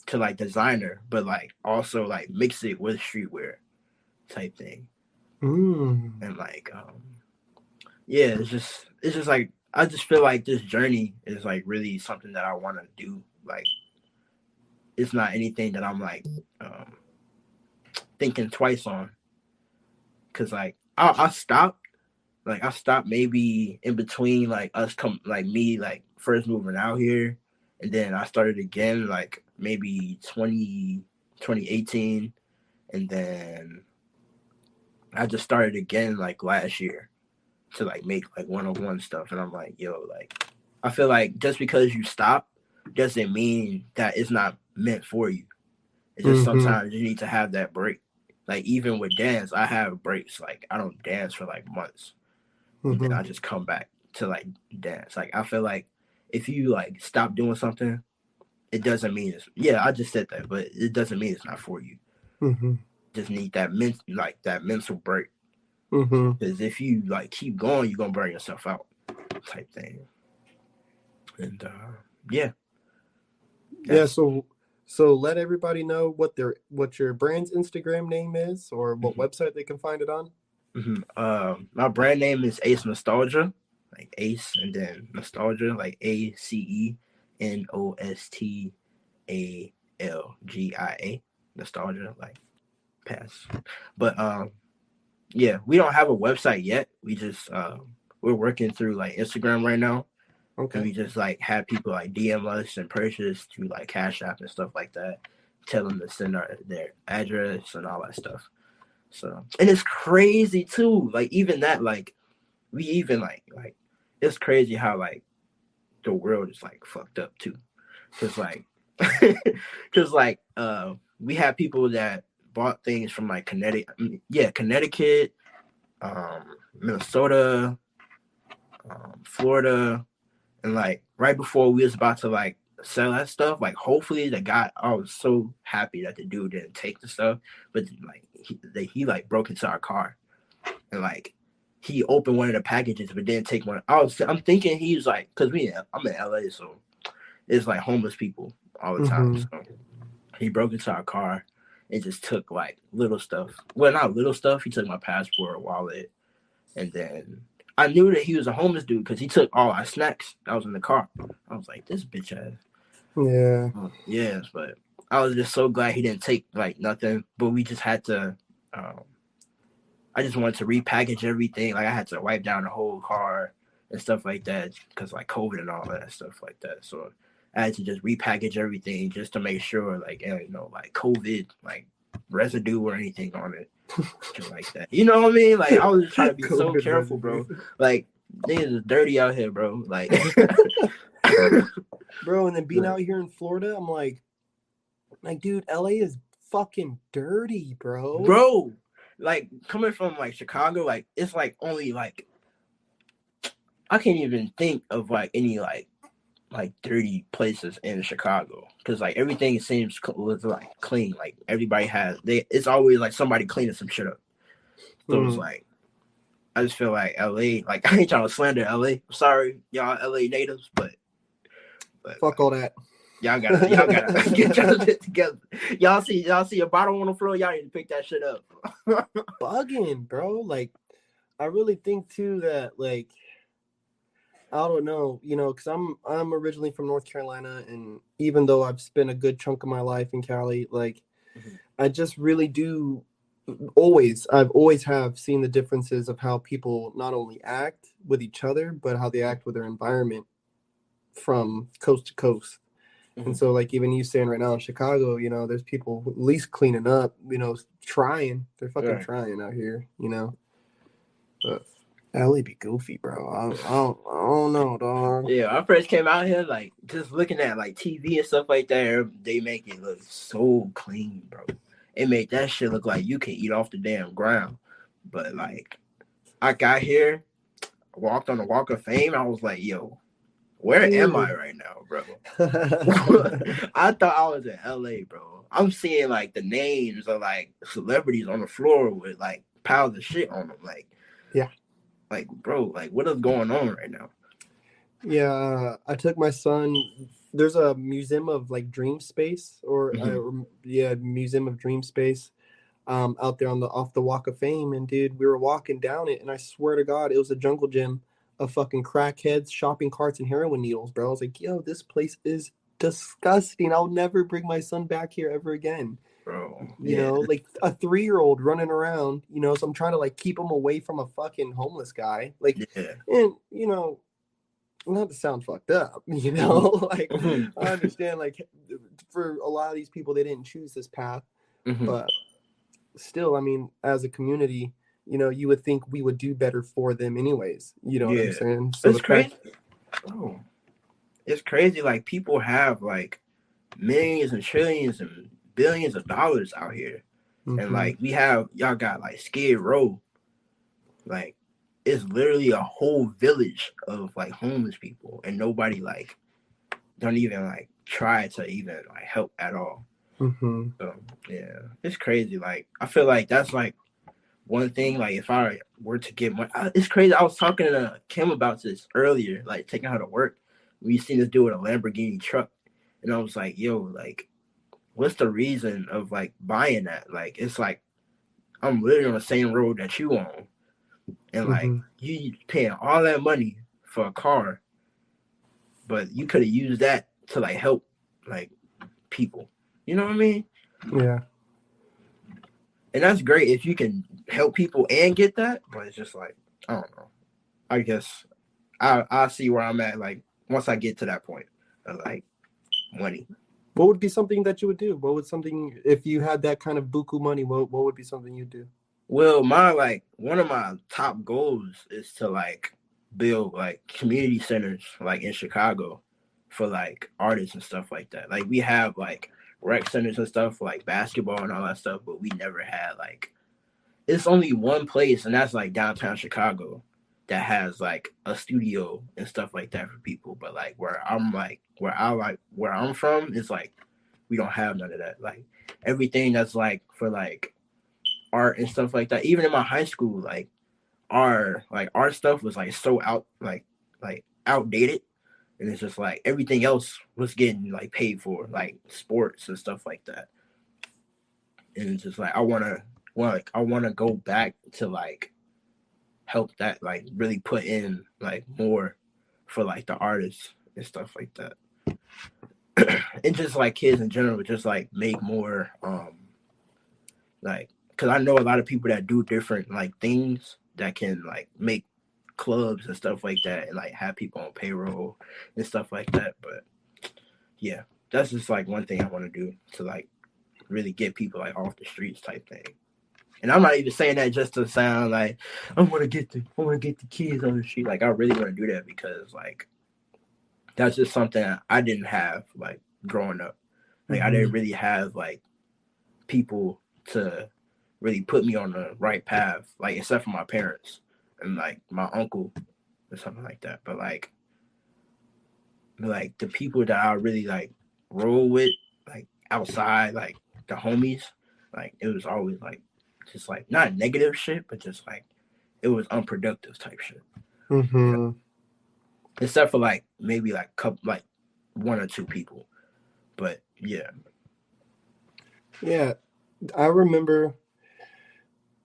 to like designer, but like also like mix it with streetwear type thing. And like yeah, it's just like I just feel like this journey is like really something that I want to do. Like it's not anything that I'm like thinking twice on, because like I stopped maybe in between like us me like first moving out here, and then I started again like maybe 2018, and then I just started again like last year to like make like one-on-one stuff. And I'm like, yo, like I feel like just because you stop doesn't mean that it's not meant for you. It's just sometimes you need to have that break. Like even with dance, I have breaks. Like I don't dance for like months. And then I just come back to like dance. Like I feel like if you like stop doing something, it doesn't mean it's I just said that, but it doesn't mean it's not for you. Just need that mental break. Because if you like keep going, you're gonna burn yourself out, type thing. And so let everybody know what your brand's Instagram name is, or what website they can find it on. My brand name is Ace Nostalgia, like Ace and then Nostalgia, like ACENOSTALGIA, Nostalgia, like pass. But yeah, we don't have a website yet. We just we're working through like Instagram right now. Okay. And we just like have people like DM us and purchase through like Cash App and stuff like that. Tell them to send their address and all that stuff. So, and it's crazy too. Like even that, like we even like it's crazy how like the world is like fucked up too. Cause like, we have people that bought things from like Connecticut, Minnesota, Florida. And like right before we was about to like sell that stuff, like hopefully I was so happy that the dude didn't take the stuff, but like he like broke into our car, and like he opened one of the packages but didn't take one. I'm thinking he was like, cause I'm in LA, so it's like homeless people all the time. So he broke into our car and just took like little stuff. Well, not little stuff. He took my passport, wallet, and then I knew that he was a homeless dude because he took all our snacks that was in the car. I was like, this bitch ass. Yeah. Yes, but I was just so glad he didn't take like nothing. But we just had to. I just wanted to repackage everything. Like I had to wipe down the whole car and stuff like that because like COVID and all that stuff like that. So I had to just repackage everything just to make sure like like COVID like residue or anything on it, just like that. You know what I mean? Like I was just trying to be so careful, bro. Like niggas is dirty out here, bro. Like, bro. And then being out here in Florida, I'm like, dude, LA is fucking dirty, bro. Bro, like coming from like Chicago, like it's like only like I can't even think of like any like dirty places in Chicago because like everything seems like clean. Like everybody it's always like somebody cleaning some shit up. So it's like I just feel like LA. Like I ain't trying to slander LA. I'm sorry, y'all LA natives, but fuck all that. Y'all gotta get y'all shit together. Y'all see a bottle on the floor. Y'all need to pick that shit up. Bugging, bro. Like I really think too that like. I don't know, because I'm originally from North Carolina, and even though I've spent a good chunk of my life in Cali, like I just really do I've always have seen the differences of how people not only act with each other, but how they act with their environment from coast to coast. And so like even you saying right now in Chicago, there's people at least cleaning up, trying. They're fucking trying out here, But LA be goofy, bro. I don't know, dog. Yeah, I first came out here, like, just looking at, like, TV and stuff like that, they make it look so clean, bro. It made that shit look like you can eat off the damn ground. But, like, I got here, walked on the Walk of Fame, I was like, yo, where am I right now, bro? I thought I was in LA, bro. I'm seeing, like, the names of, like, celebrities on the floor with, like, piles of shit on them, like. Yeah. Like, bro, like, what is going on right now? Yeah, I took my son. There's a museum of like dream space, museum of dream space, out there off the Walk of Fame. And dude, we were walking down it, and I swear to God, it was a jungle gym of fucking crackheads, shopping carts, and heroin needles, bro. I was like, yo, this place is disgusting. I'll never bring my son back here ever again. Bro, you know, like a 3-year-old running around, so I'm trying to like keep him away from a fucking homeless guy. Like, and not to sound fucked up, like I understand, like for a lot of these people, they didn't choose this path, but still, I mean, as a community, you would think we would do better for them anyways. You know what I'm saying? So it's crazy. It's crazy. Like people have like millions and trillions and billions of dollars out here, and like y'all got like Skid Row, like it's literally a whole village of like homeless people, and nobody like don't even like try to even like help at all. So yeah, it's crazy. Like I feel like that's like one thing. Like if I were to get money, it's crazy. I was talking to Kim about this earlier, like taking her to work. We seen this dude with a Lamborghini truck, and I was like, yo, like what's the reason of like buying that? Like it's like I'm literally on the same road that you on, and like you paying all that money for a car, but you could have used that to like help like people. You know what I mean? Yeah. And that's great if you can help people and get that, but it's just like I don't know. I guess I'll see where I'm at like once I get to that point of like money. What would be something that you would do? What would something, if you had that kind of buku money, what would be something you'd do? Well, one of my top goals is to like build like community centers like in Chicago for like artists and stuff like that. Like we have like rec centers and stuff for like basketball and all that stuff, but we never had like it's only one place, and that's like downtown Chicago that has like a studio and stuff like that for people. But like where I'm from, it's like we don't have none of that. Like everything that's like for like art and stuff like that. Even in my high school, like our stuff was like so outdated And it's just like everything else was getting like paid for, like sports and stuff like that. And it's just like I wanna go back to like help that, like really put in like more for like the artists and stuff like that. And just like kids in general, just like make more like, because I know a lot of people that do different like things that can like make clubs and stuff like that and like have people on payroll and stuff like that. But yeah, that's just like one thing I want to do to like really get people like off the streets type thing. And I'm not even saying that just to sound like I want to get the kids on the street. Like I really want to do that because like that's just something I didn't have like growing up. Like I didn't really have like people to really put me on the right path, like except for my parents and like my uncle or something like that. But like the people that I really like roll with, like outside, like the homies, like it was always like just like not negative shit, but just like it was unproductive type shit. You know? Except for like maybe like couple, like one or two people. But yeah. Yeah. I remember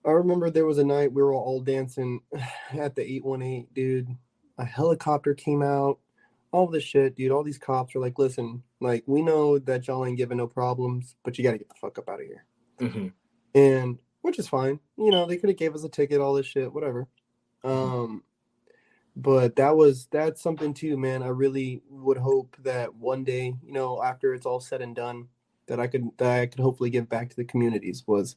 there was a night we were all dancing at the 818, dude. A helicopter came out, all this shit, dude. All these cops were like, listen, like, we know that y'all ain't giving no problems, but you got to get the fuck up out of here. And which is fine. You know, they could have gave us a ticket, all this shit, whatever. But that's something too, man. I really would hope that one day, you know, after it's all said and done, that I could hopefully give back to the communities, was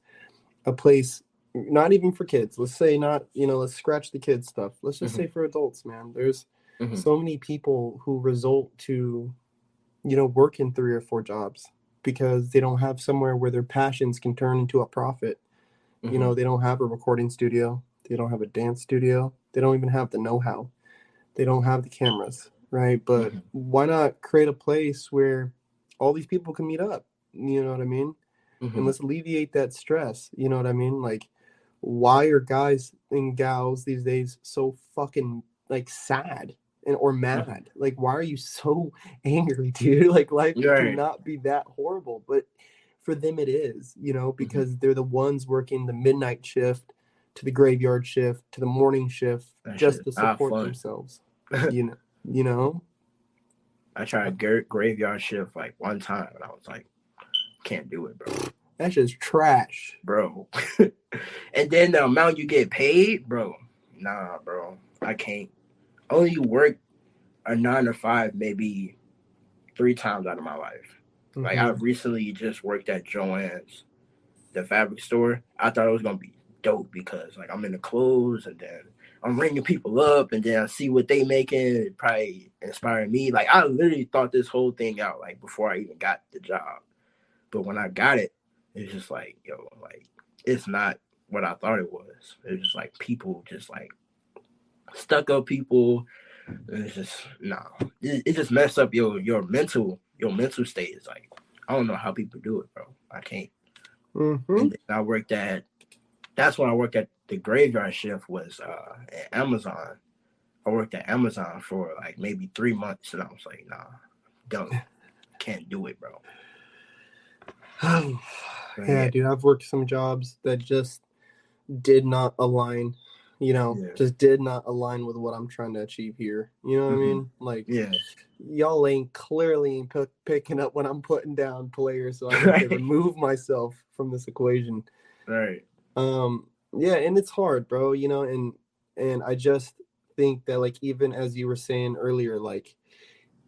a place not even for kids. Let's say not, you know, let's scratch the kids stuff. Let's just say for adults, man. There's so many people who result to, you know, work in 3 or 4 jobs because they don't have somewhere where their passions can turn into a profit. You know, they don't have a recording studio. They don't have a dance studio. They don't even have the know-how. They don't have the cameras, right? But why not create a place where all these people can meet up? You know what I mean? And let's alleviate that stress. You know what I mean? Like, why are guys and gals these days so fucking like sad or mad? Like, why are you so angry, dude? Like, life cannot be that horrible, but for them it is, you know, because they're the ones working the midnight shift to the graveyard shift to the morning shift just to support themselves. You know. I tried graveyard shift like one time and I was like, can't do it, bro. That's just trash, bro. And then the amount you get paid, bro. Nah, bro. I can't. Only work a 9 to 5 maybe 3 times out of my life. Like I recently just worked at Joann's, the fabric store. I thought it was gonna be dope because like I'm in the clothes and then I'm ringing people up and then I see what they making. It probably inspired me. Like I literally thought this whole thing out like before I even got the job. But when I got it, it's just like, yo, like it's not what I thought it was. It was just like people just like stuck up people. It's just it just messed up your mental state. Is like I don't know how people do it, bro. I can't. And then that's when I worked at the graveyard shift was at Amazon. I worked at Amazon for like maybe 3 months and I was like, nah, can't do it, bro. Yeah, dude, I've worked some jobs that just did not align, you know, just did not align with what I'm trying to achieve here. You know what I mean? Like, y'all ain't clearly picking up when I'm putting down players, so I have to remove myself from this equation. Right. Yeah, and it's hard, bro, you know, and I just think that, like, even as you were saying earlier, like,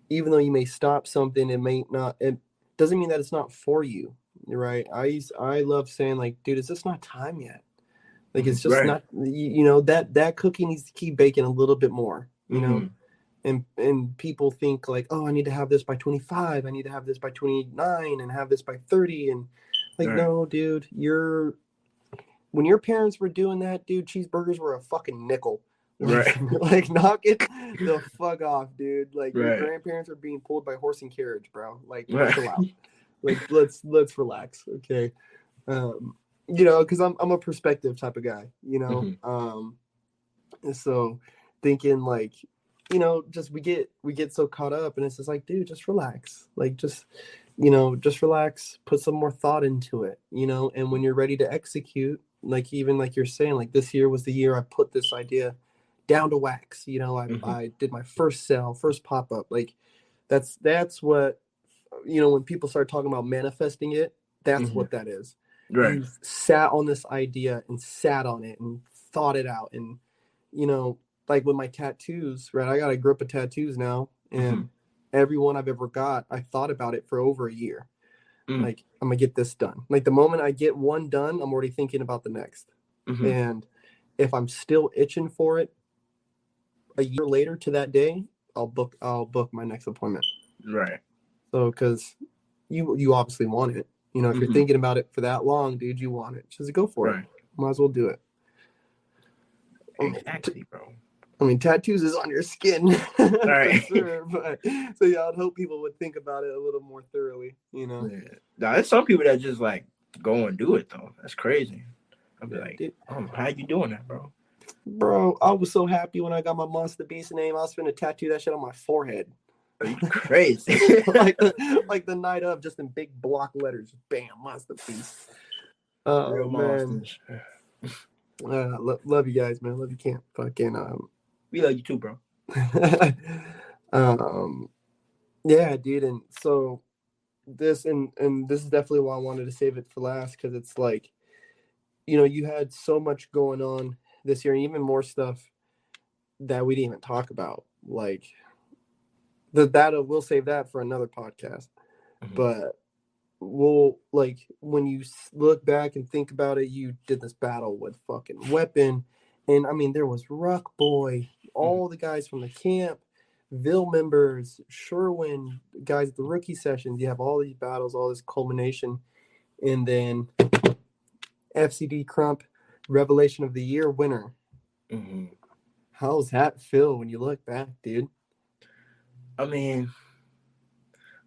even though you may stop something, it doesn't mean that it's not for you, right? I love saying, like, dude, is this not time yet? Like, it's just not, you know, that cookie needs to keep baking a little bit more, you know? And people think like, oh, I need to have this by 25. I need to have this by 29 and have this by 30. And like, no, dude, when your parents were doing that, dude, cheeseburgers were a fucking nickel. Like, like knock it the fuck off, dude. Like your grandparents are being pulled by horse and carriage, bro. Like chill out. Like let's relax, okay? You know, because I'm a perspective type of guy, you know. So thinking like you know, just we get so caught up, and it's just like, dude, just relax. Like, just just relax, put some more thought into it, and when you're ready to execute, like even like you're saying, like this year was the year I put this idea down to wax. I did my first sale, first pop-up. Like that's what, when people start talking about manifesting it, that's what that is. Right. You've sat on this idea and sat on it and thought it out. And like with my tattoos, right? I got a group of tattoos now, and every one I've ever got, I thought about it for over a year. Like, I'm gonna get this done. Like the moment I get one done, I'm already thinking about the next. And if I'm still itching for it a year later to that day, I'll book my next appointment. Right. So, because you obviously want it. If you're thinking about it for that long, dude, you want it. Just go for it. Might as well do it. Exactly, bro. I mean, tattoos is on your skin, Right. for sure. But so yeah, I'd hope people would think about it a little more thoroughly. Yeah. Now, there's some people that just like go and do it though. That's crazy. I'd be like, how you doing that, bro? Bro, I was so happy when I got my Monster Beast name. I was finna tattoo that shit on my forehead. Are you crazy? like the night of, just in big block letters. Bam, Monster Beast. Real man. monsters. Love you guys, man. Love you, Camp. Fucking We love you too, bro. Yeah, dude. And so this and this is definitely why I wanted to save it for last, because it's like, you had so much going on this year, and even more stuff that we didn't even talk about. Like we'll save that for another podcast. But we'll, like, when you look back and think about it, you did this battle with fucking Weapon, and I mean, there was Ruck Boy, all the guys from the camp, Ville members, Sherwin, guys at the rookie sessions. You have all these battles, all this culmination, and then FCD Krump Revelation of the Year winner. How's that feel when you look back, dude? I mean,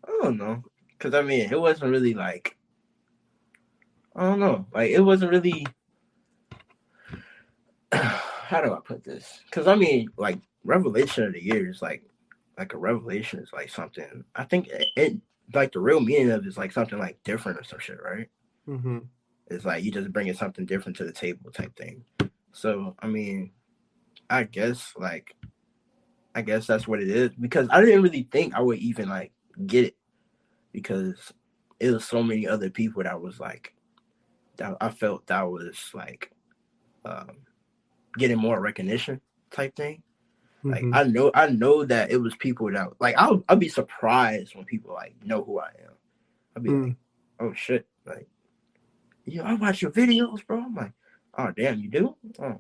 I don't know. Because, I mean, it wasn't really like, I don't know. Like, it wasn't really, how do I put this? Because, I mean, like, Revelation of the Year is like a revelation is like something, I think it like the real meaning of it is like something like different or some shit, right? It's like you just bringing something different to the table type thing. So, I mean, I guess that's what it is, because I didn't really think I would even like get it, because it was so many other people that was like, that I felt that was like getting more recognition type thing. Like I know that it was people that like I'll be surprised when people like know who I am. I'll be like, oh shit, like, I watch your videos, bro. I'm like, oh damn, you do? Oh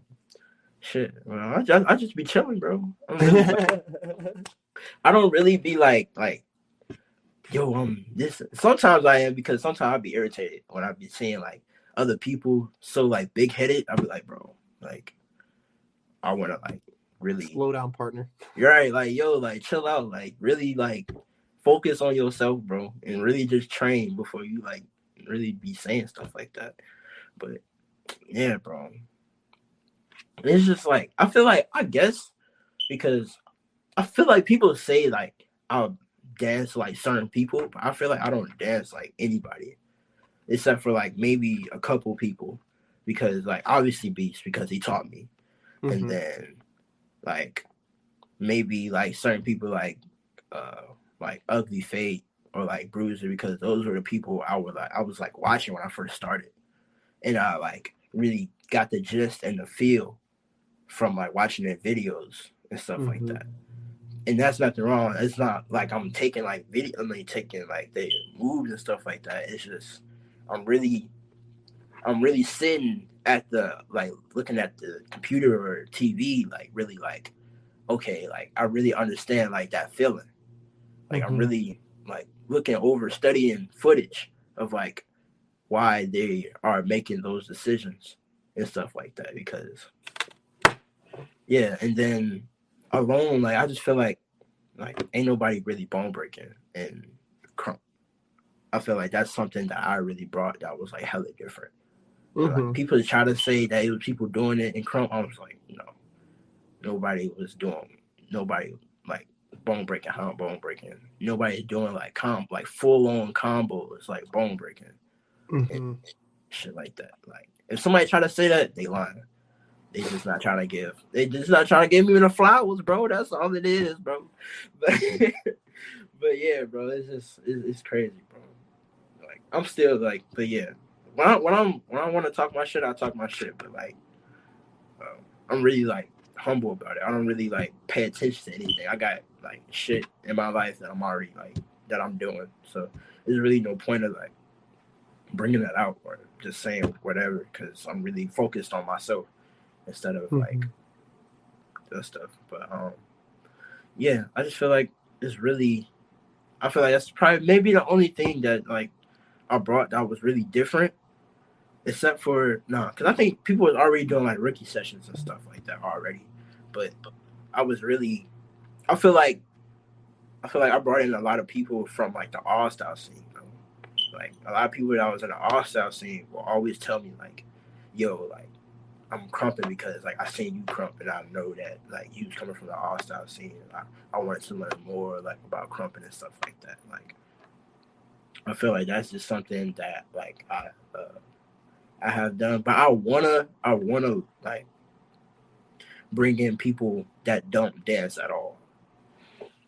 shit. Well, I just be chilling, bro. I don't really be like yo, this. Sometimes I am, because sometimes I'll be irritated when I be seeing like other people so like big headed. I'll be like, bro, like I want to like really slow down, partner. You're right, like, yo, like chill out, like really like focus on yourself, bro, and really just train before you like really be saying stuff like that. But yeah, bro, it's just like I feel like, I guess because I feel like people say like I'll dance like certain people, but I feel like I don't dance like anybody except for like maybe a couple people, because like obviously Beast, because he taught me, and then like maybe like certain people like Ugly Fate or like Bruiser, because those were the people I was like watching when I first started, and I like really got the gist and the feel from like watching their videos and stuff like that. And that's nothing wrong. It's not like I'm taking like taking like their moves and stuff like that. It's just I'm really sitting at the like looking at the computer or TV, like really like, okay, like I really understand like that feeling. Like I'm really like looking over, studying footage of like why they are making those decisions and stuff like that. Because yeah, and then alone, like I just feel like ain't nobody really bone breaking in Krump. I feel like that's something that I really brought that was like hella different. Like, people try to say that it was people doing it in Krump. I was like, no, nobody bone breaking, how bone breaking. Nobody's doing like full on combos like bone breaking and shit like that. Like if somebody try to say that, they lying. They just not trying to give. They just not trying to give me the flowers, bro. That's all it is, bro. But yeah, bro, it's crazy, bro. Like I'm still like, but yeah, when I want to talk my shit, I talk my shit. But like, I'm really like humble about it. I don't really like pay attention to anything. I got like shit in my life that I'm already like that I'm doing. So there's really no point of like bringing that out or just saying whatever because I'm really focused on myself instead of like that stuff. But yeah, I just feel like it's really. I feel like that's probably maybe the only thing that like I brought that was really different, except for because I think people was already doing like rookie sessions and stuff like that already, but I feel like I brought in a lot of people from like the all style scene. You know? Like a lot of people that was in the all style scene will always tell me like, "Yo, like I'm crumping because like I seen you crump and I know that like you was coming from the all style scene. I wanted to learn more like about crumping and stuff like that. Like I feel like that's just something that like I have done, but I wanna like bring in people that don't dance at all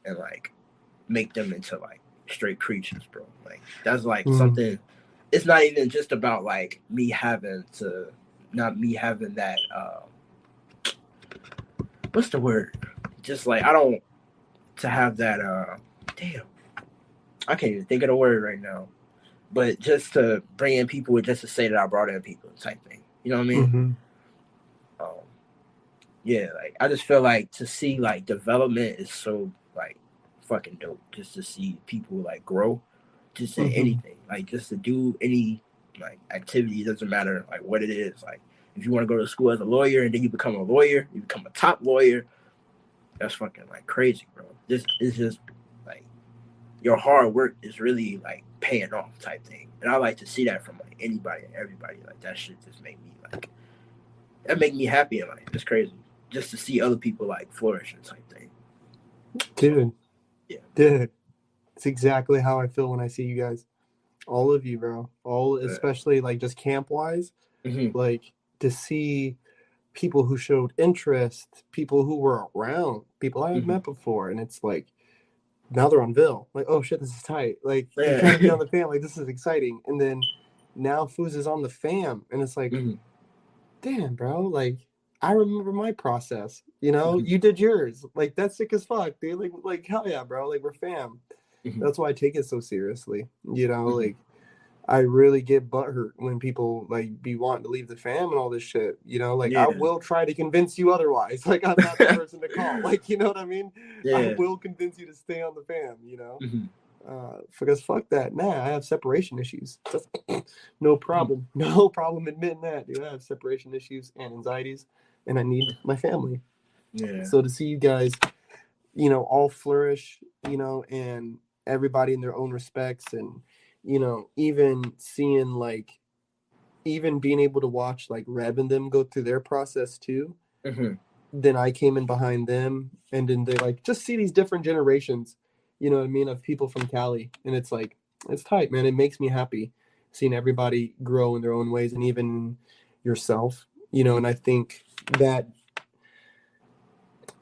and like make them into like straight creatures, bro. Like that's like something. It's not even just about like me having that what's the word? Just like I don't to have that damn. I can't even think of the word right now. But just to bring in people just to say that I brought in people type thing. You know what I mean? Yeah, like I just feel like to see like development is so like fucking dope. Just to see people like grow, just in anything. Like just to do any like activity, it doesn't matter like what it is. Like if you want to go to school as a lawyer and then you become a lawyer, you become a top lawyer, that's fucking like crazy, bro. This is just like your hard work is really like paying off type thing. And I like to see that from like anybody and everybody. Like that shit just make me like that make me happy in life. It's crazy. Just to see other people like flourishing type thing. Dude. Yeah. Dude. It's exactly how I feel when I see you guys. All of you, bro. Especially like just camp wise. Like to see people who showed interest, people who were around, people I had met before, and it's like now they're on Ville. Like, oh shit, this is tight. Like you're trying to be on the fam, like this is exciting. And then now Foos is on the fam, and it's like, damn, bro, like I remember my process. You know, you did yours. Like that's sick as fuck, dude. Like hell yeah, bro. Like we're fam. That's why I take it so seriously. You know, like I really get butthurt when people like be wanting to leave the fam and all this shit. You know, like I will try to convince you otherwise. Like I'm not the person to call. Like you know what I mean? I will convince you to stay on the fam. You know, because fuck that. Nah, I have separation issues. No problem. No problem admitting that, dude. I have separation issues and anxieties, and I need my family. Yeah. So to see you guys, you know, all flourish, you know, and everybody in their own respects, and you know, even seeing like, even being able to watch like Reb and them go through their process too. Then I came in behind them, and then they like just see these different generations, you know what I mean, of people from Cali, and it's like it's tight, man. It makes me happy seeing everybody grow in their own ways, and even yourself, you know. And I think that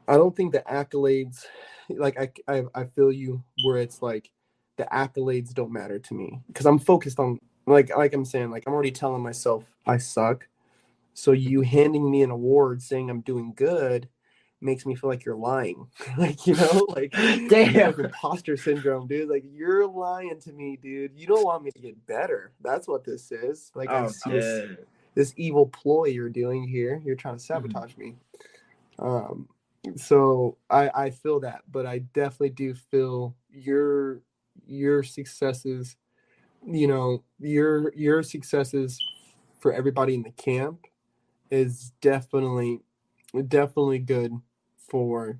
I don't think the accolades, like I feel you where it's like the accolades don't matter to me because I'm focused on like I'm saying, like I'm already telling myself I suck. So you handing me an award saying I'm doing good makes me feel like you're lying. Like, you know, like damn, like imposter syndrome, dude. Like you're lying to me, dude. You don't want me to get better. That's what this is. Like I see this evil ploy you're doing here. You're trying to sabotage me. So I feel that, but I definitely do feel your successes, you know, your successes for everybody in the camp is definitely good for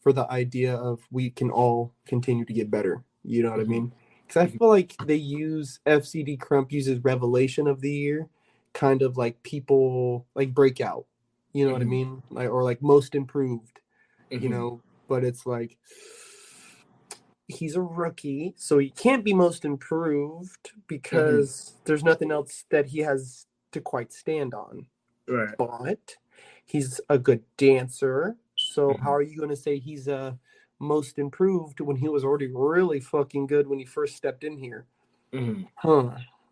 the idea of we can all continue to get better. You know what I mean? Because I feel like they use FCD Krump uses Revelation of the Year, kind of like people like breakout. You know what I mean? Like or like most improved. You know, but it's like he's a rookie, so he can't be most improved because there's nothing else that he has to quite stand on. Right. But he's a good dancer. So how are you going to say he's most improved when he was already really fucking good when he first stepped in here?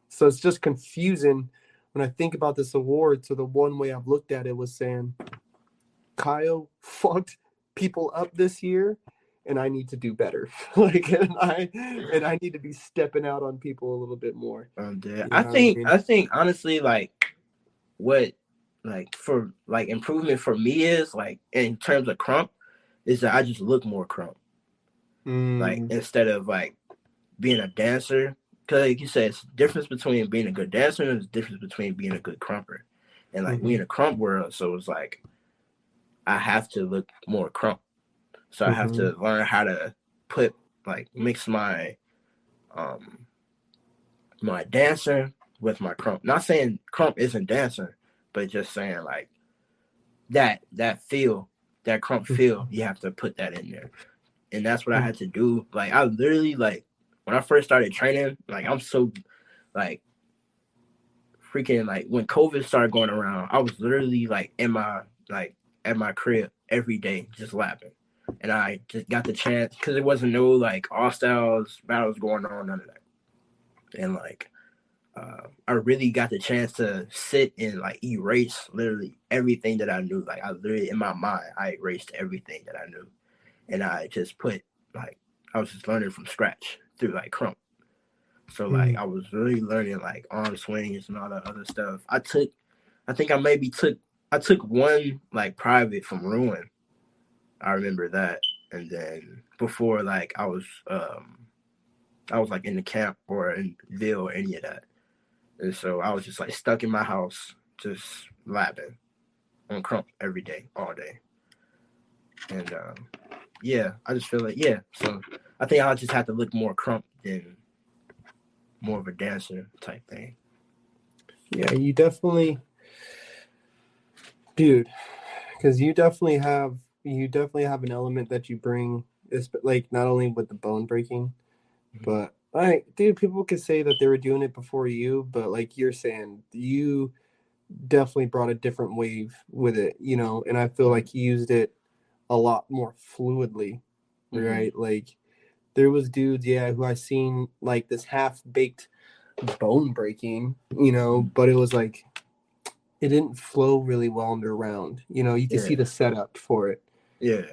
So it's just confusing when I think about this award. So the one way I've looked at it was saying, Kaio fucked people up this year, and I need to do better. and I need to be stepping out on people a little bit more. I think honestly, like what like for like improvement for me is like in terms of krump is that I just look more krump. Like instead of like being a dancer, because like you said, it's the difference between being a good dancer and the difference between being a good krumper. And like we in a krump world, so it's like I have to look more krump. So I have to learn how to mix my my dancer with my krump. Not saying krump isn't dancing, but just saying like that feel, that krump feel, you have to put that in there. And that's what I had to do. Like I literally like when I first started training, like I'm so like freaking like when COVID started going around, I was literally like in my like at my crib every day just lapping. And I just got the chance because there wasn't no like all styles battles going on, none of that. And like I really got the chance to sit and like erase literally everything that I knew. Like I literally in my mind I erased everything that I knew. And I just put like I was just learning from scratch through like krump. So like I was really learning like arm swings and all that other stuff. I took one like private from Ruin. I remember that. And then before like I was like in the camp or in Ville or any of that. And so I was just like stuck in my house, just lapping on krump every day, all day. And yeah, I just feel like, yeah. So I think I'll just have to look more krump than more of a dancer type thing. Yeah, you definitely, dude, because you definitely have an element that you bring, like not only with the bone breaking, but like, dude, people could say that they were doing it before you, but like you're saying, you definitely brought a different wave with it, you know, and I feel like you used it a lot more fluidly, right? Like there was dudes, who I seen like this half-baked bone breaking, you know, but it was like it didn't flow really well in their round. You know, you can see the setup for it. Yeah.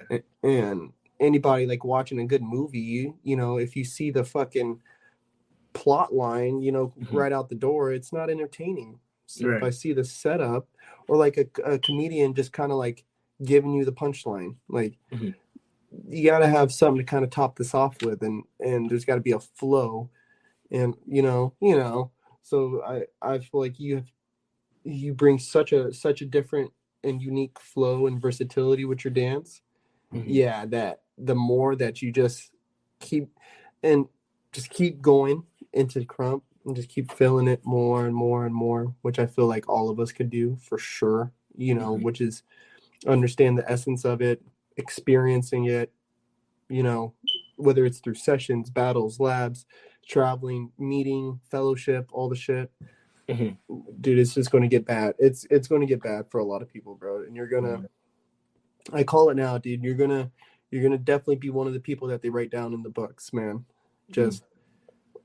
And anybody like watching a good movie, you know, if you see the fucking plot line, you know, right out the door, it's not entertaining. So if I see the setup or like a comedian just kind of like giving you the punchline, like you got to have something to kind of top this off with, and there's got to be a flow, and you know, so I feel like you bring such a different and unique flow and versatility with your dance. That the more that you just keep going into krump and just keep filling it more and more and more, which I feel like all of us could do for sure, you know, which is understand the essence of it, experiencing it, you know, whether it's through sessions, battles, labs, traveling, meeting, fellowship, all the shit. Dude, it's just going to get bad. It's going to get bad for a lot of people, bro. And you're gonna, I call it now, dude. You're gonna definitely be one of the people that they write down in the books, man. Just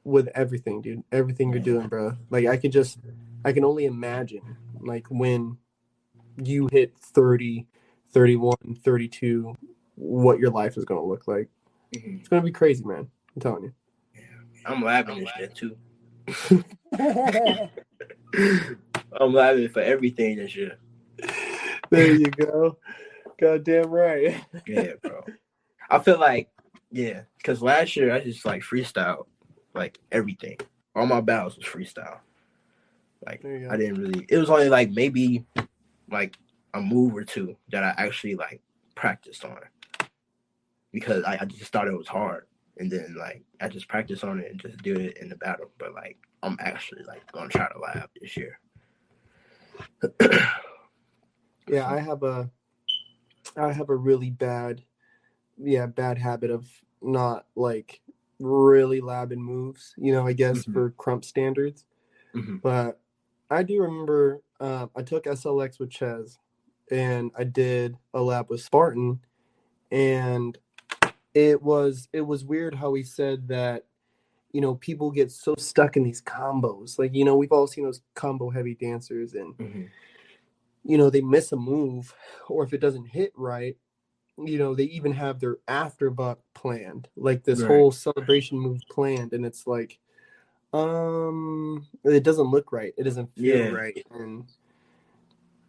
with everything, dude. Everything you're doing, bro. Like I can only imagine, like when you hit 30, 31, 32, what your life is going to look like. It's going to be crazy, man. I'm telling you. I'm laughing and shit too. I'm laughing for everything and shit. There you go. Goddamn right. Yeah, bro. I feel like, because last year I just like freestyle, like everything. All my battles was freestyle. Like I didn't really. It was only like maybe like a move or two that I actually like practiced on, because I just thought it was hard, and then like I just practiced on it and just did it in the battle. But like I'm actually like gonna try to lab this year. I have a really bad habit of not like really labbing moves, you know, I guess for krump standards. But I do remember I took SLX with Ches, and I did a lab with Spartan, and it was weird how he said that, you know, people get so stuck in these combos. Like, you know, we've all seen those combo heavy dancers, and you know, they miss a move, or if it doesn't hit right, you know, they even have their afterbuck planned, like this whole celebration move planned, and it's like, it doesn't look right, it doesn't feel right. And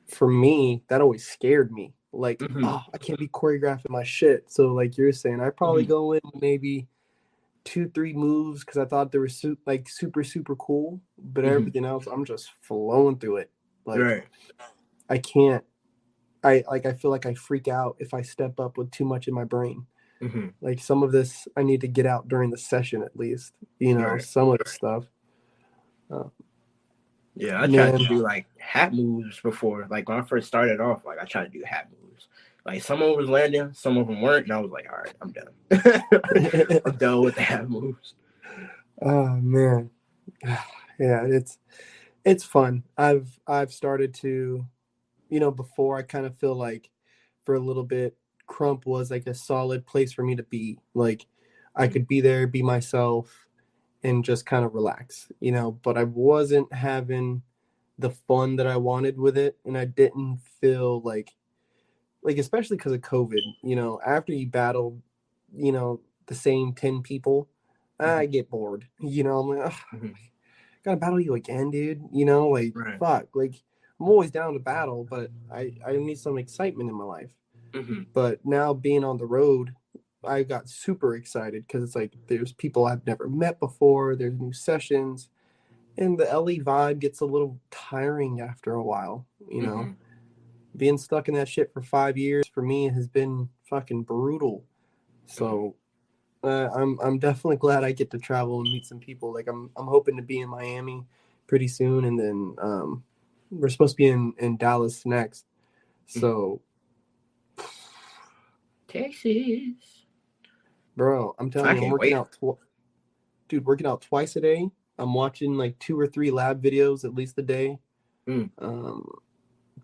for me, that always scared me, like, oh, I can't be choreographing my shit. So like you're saying, I probably go in maybe 2-3 moves because I thought they were super cool, but everything else I'm just flowing through it. Like I can't, I feel like I freak out if I step up with too much in my brain. Like some of this I need to get out during the session at least, you know, some of the stuff. I tried to do like hat moves before. Like when I first started off, like I tried to do hat moves. Like some of them was landing, some of them weren't, and I was like, all right, I'm done. I'm done with the hat moves. Oh man. Yeah, it's fun. I've started to, you know, before I kind of feel like for a little bit krump was like a solid place for me to be. Like I could be there, be myself, and just kind of relax, you know, but I wasn't having the fun that I wanted with it, and I didn't feel like especially because of COVID, you know, after you battle, you know, the same 10 people, I get bored, you know. I'm like, gotta battle you again, dude, you know, like fuck, like I'm always down to battle, but I need some excitement in my life. But now being on the road, I got super excited because it's like there's people I've never met before, there's new sessions, and the LA vibe gets a little tiring after a while, you know. Being stuck in that shit for 5 years for me has been fucking brutal. So I'm definitely glad I get to travel and meet some people. Like I'm hoping to be in Miami pretty soon, and then we're supposed to be in Dallas next. So Texas, bro, I'm telling you, I'm working out, working out twice a day. I'm watching like 2 or 3 lab videos at least a day.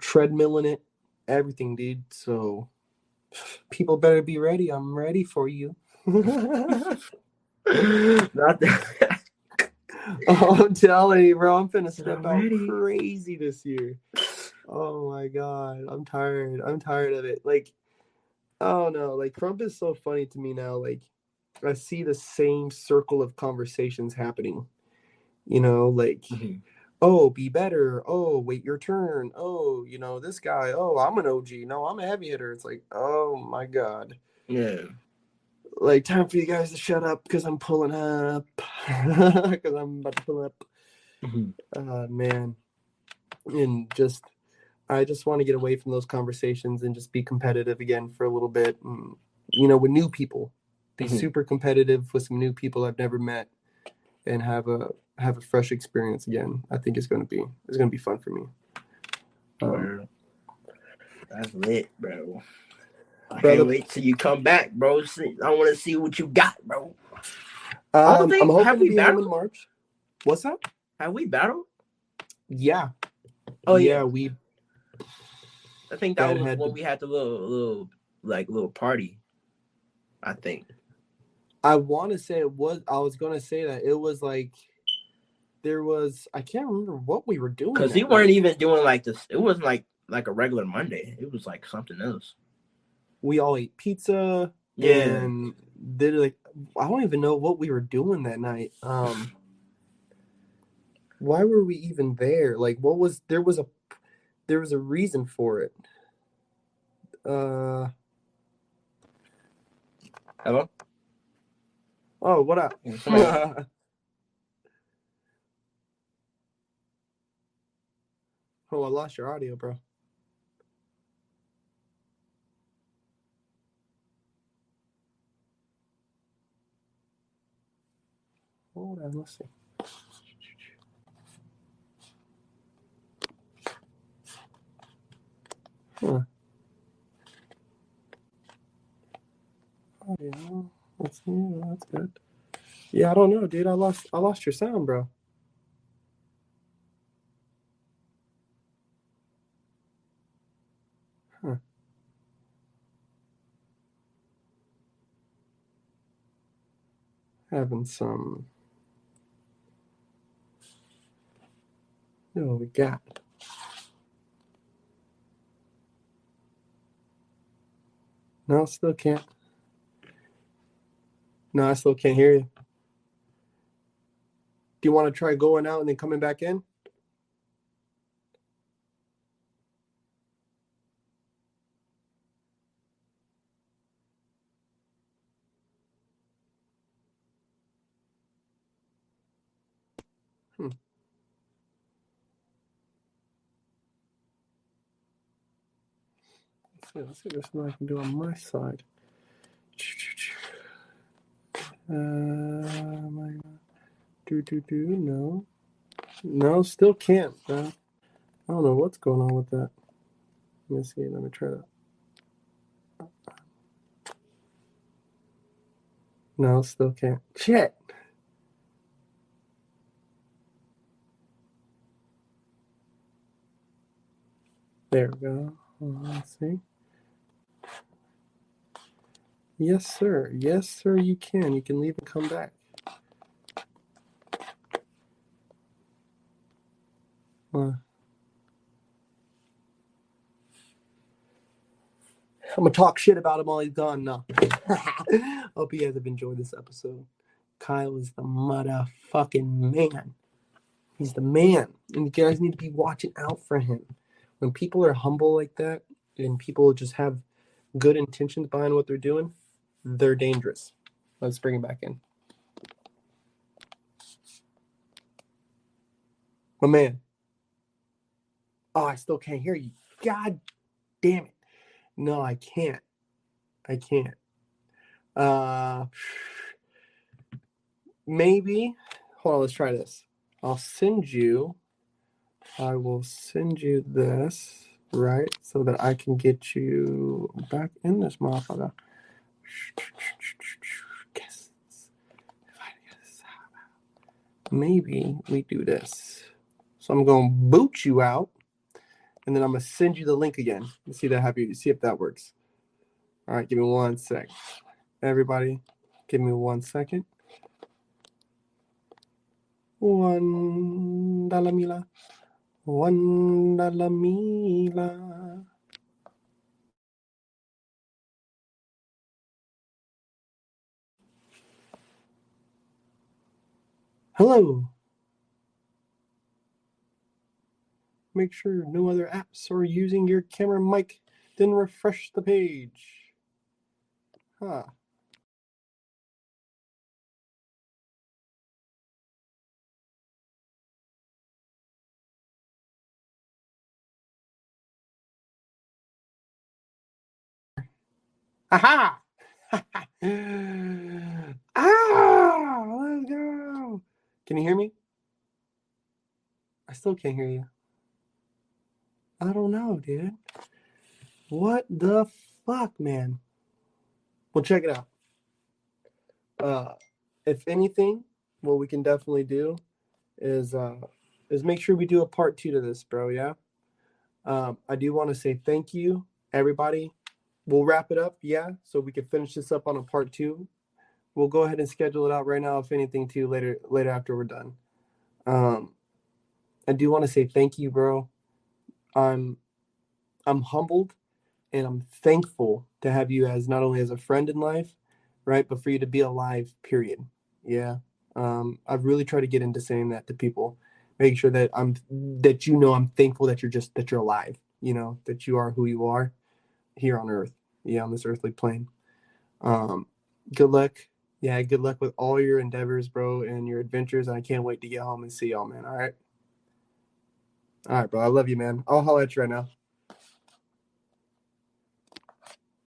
Treadmilling it, everything, dude. So people better be ready. I'm ready for you. Not that. Oh, I'm telling you, bro, I'm finna step out crazy this year. Oh my god, I'm tired of it. Like, oh no, like krump is so funny to me now. Like I see the same circle of conversations happening, you know, like oh, be better, oh, wait your turn, oh, you know, this guy, oh, I'm an OG, no, I'm a heavy hitter. It's like, oh my god, like time for you guys to shut up because I'm pulling up. Because I'm about to pull up. Man, and just I just want to get away from those conversations and just be competitive again for a little bit, and, you know, with new people, be super competitive with some new people I've never met, and have a fresh experience again. I think it's gonna be fun for me. That's lit, bro. I can't wait till you come back, bro. I want to see what you got, bro. I'm hoping to be home in March. What's up? Have we battled? Yeah. Oh yeah, we. I think that was when we had the little party. I think. I want to say it was. I was gonna say that it was like there was. I can't remember what we were doing because we weren't even doing like this. It wasn't like a regular Monday. It was like something else. We all ate pizza. And did like I don't even know what we were doing that night. Why were we even there? Like, what was there was a reason for it. Hello? Oh, what up? Oh, I lost your audio, bro. Hold on, let's see. Audio. Let's see. That's good. Yeah, I don't know, dude. I lost your sound, bro. Huh. Having some. What we got? No, still can't. No, I still can't hear you. Do you want to try going out and then coming back in? Let's see. There's something I can do on my side. No, still can't, bro. I don't know what's going on with that. Let me see. Let me try that. No, still can't. Shit. There we go. Let's see. Yes, sir. Yes, sir, you can. You can leave and come back. I'm going to talk shit about him while he's gone. No. Hope you guys have enjoyed this episode. Kyle is the motherfucking man. He's the man. And you guys need to be watching out for him. When people are humble like that and people just have good intentions behind what they're doing, they're dangerous. Let's bring him back in. My man. Oh, I still can't hear you. God damn it. No, I can't. Maybe. Hold on, let's try this. I will send you this, right? So that I can get you back in this motherfucker. Yes. Maybe we do this. So I'm going to boot you out, and then I'm going to send you the link again. Let's see if that works. All right, give me 1 sec. Everybody, give me 1 second. $1 Mila. $1 Mila. Hello. Make sure no other apps are using your camera mic. Then refresh the page. Huh. Aha! Let's go. Can you hear me? I still can't hear you. I don't know, dude. What the fuck, man? Well, check it out. If anything, what we can definitely do is make sure we do a part 2 to this, bro. Yeah. I do want to say thank you, everybody. We'll wrap it up, yeah, so we can finish this up on a part 2. We'll go ahead and schedule it out right now, if anything, too, later after we're done. I do want to say thank you, bro. I'm humbled and I'm thankful to have you as not only as a friend in life, right, but for you to be alive, period. Yeah. I've really tried to get into saying that to people, making sure that I'm thankful that you're alive, that you are who you are here on earth, on this earthly plane. Good luck. Yeah, good luck with all your endeavors, bro, and your adventures. And I can't wait to get home and see y'all, man. All right, bro. I love you, man. I'll holler at you right now.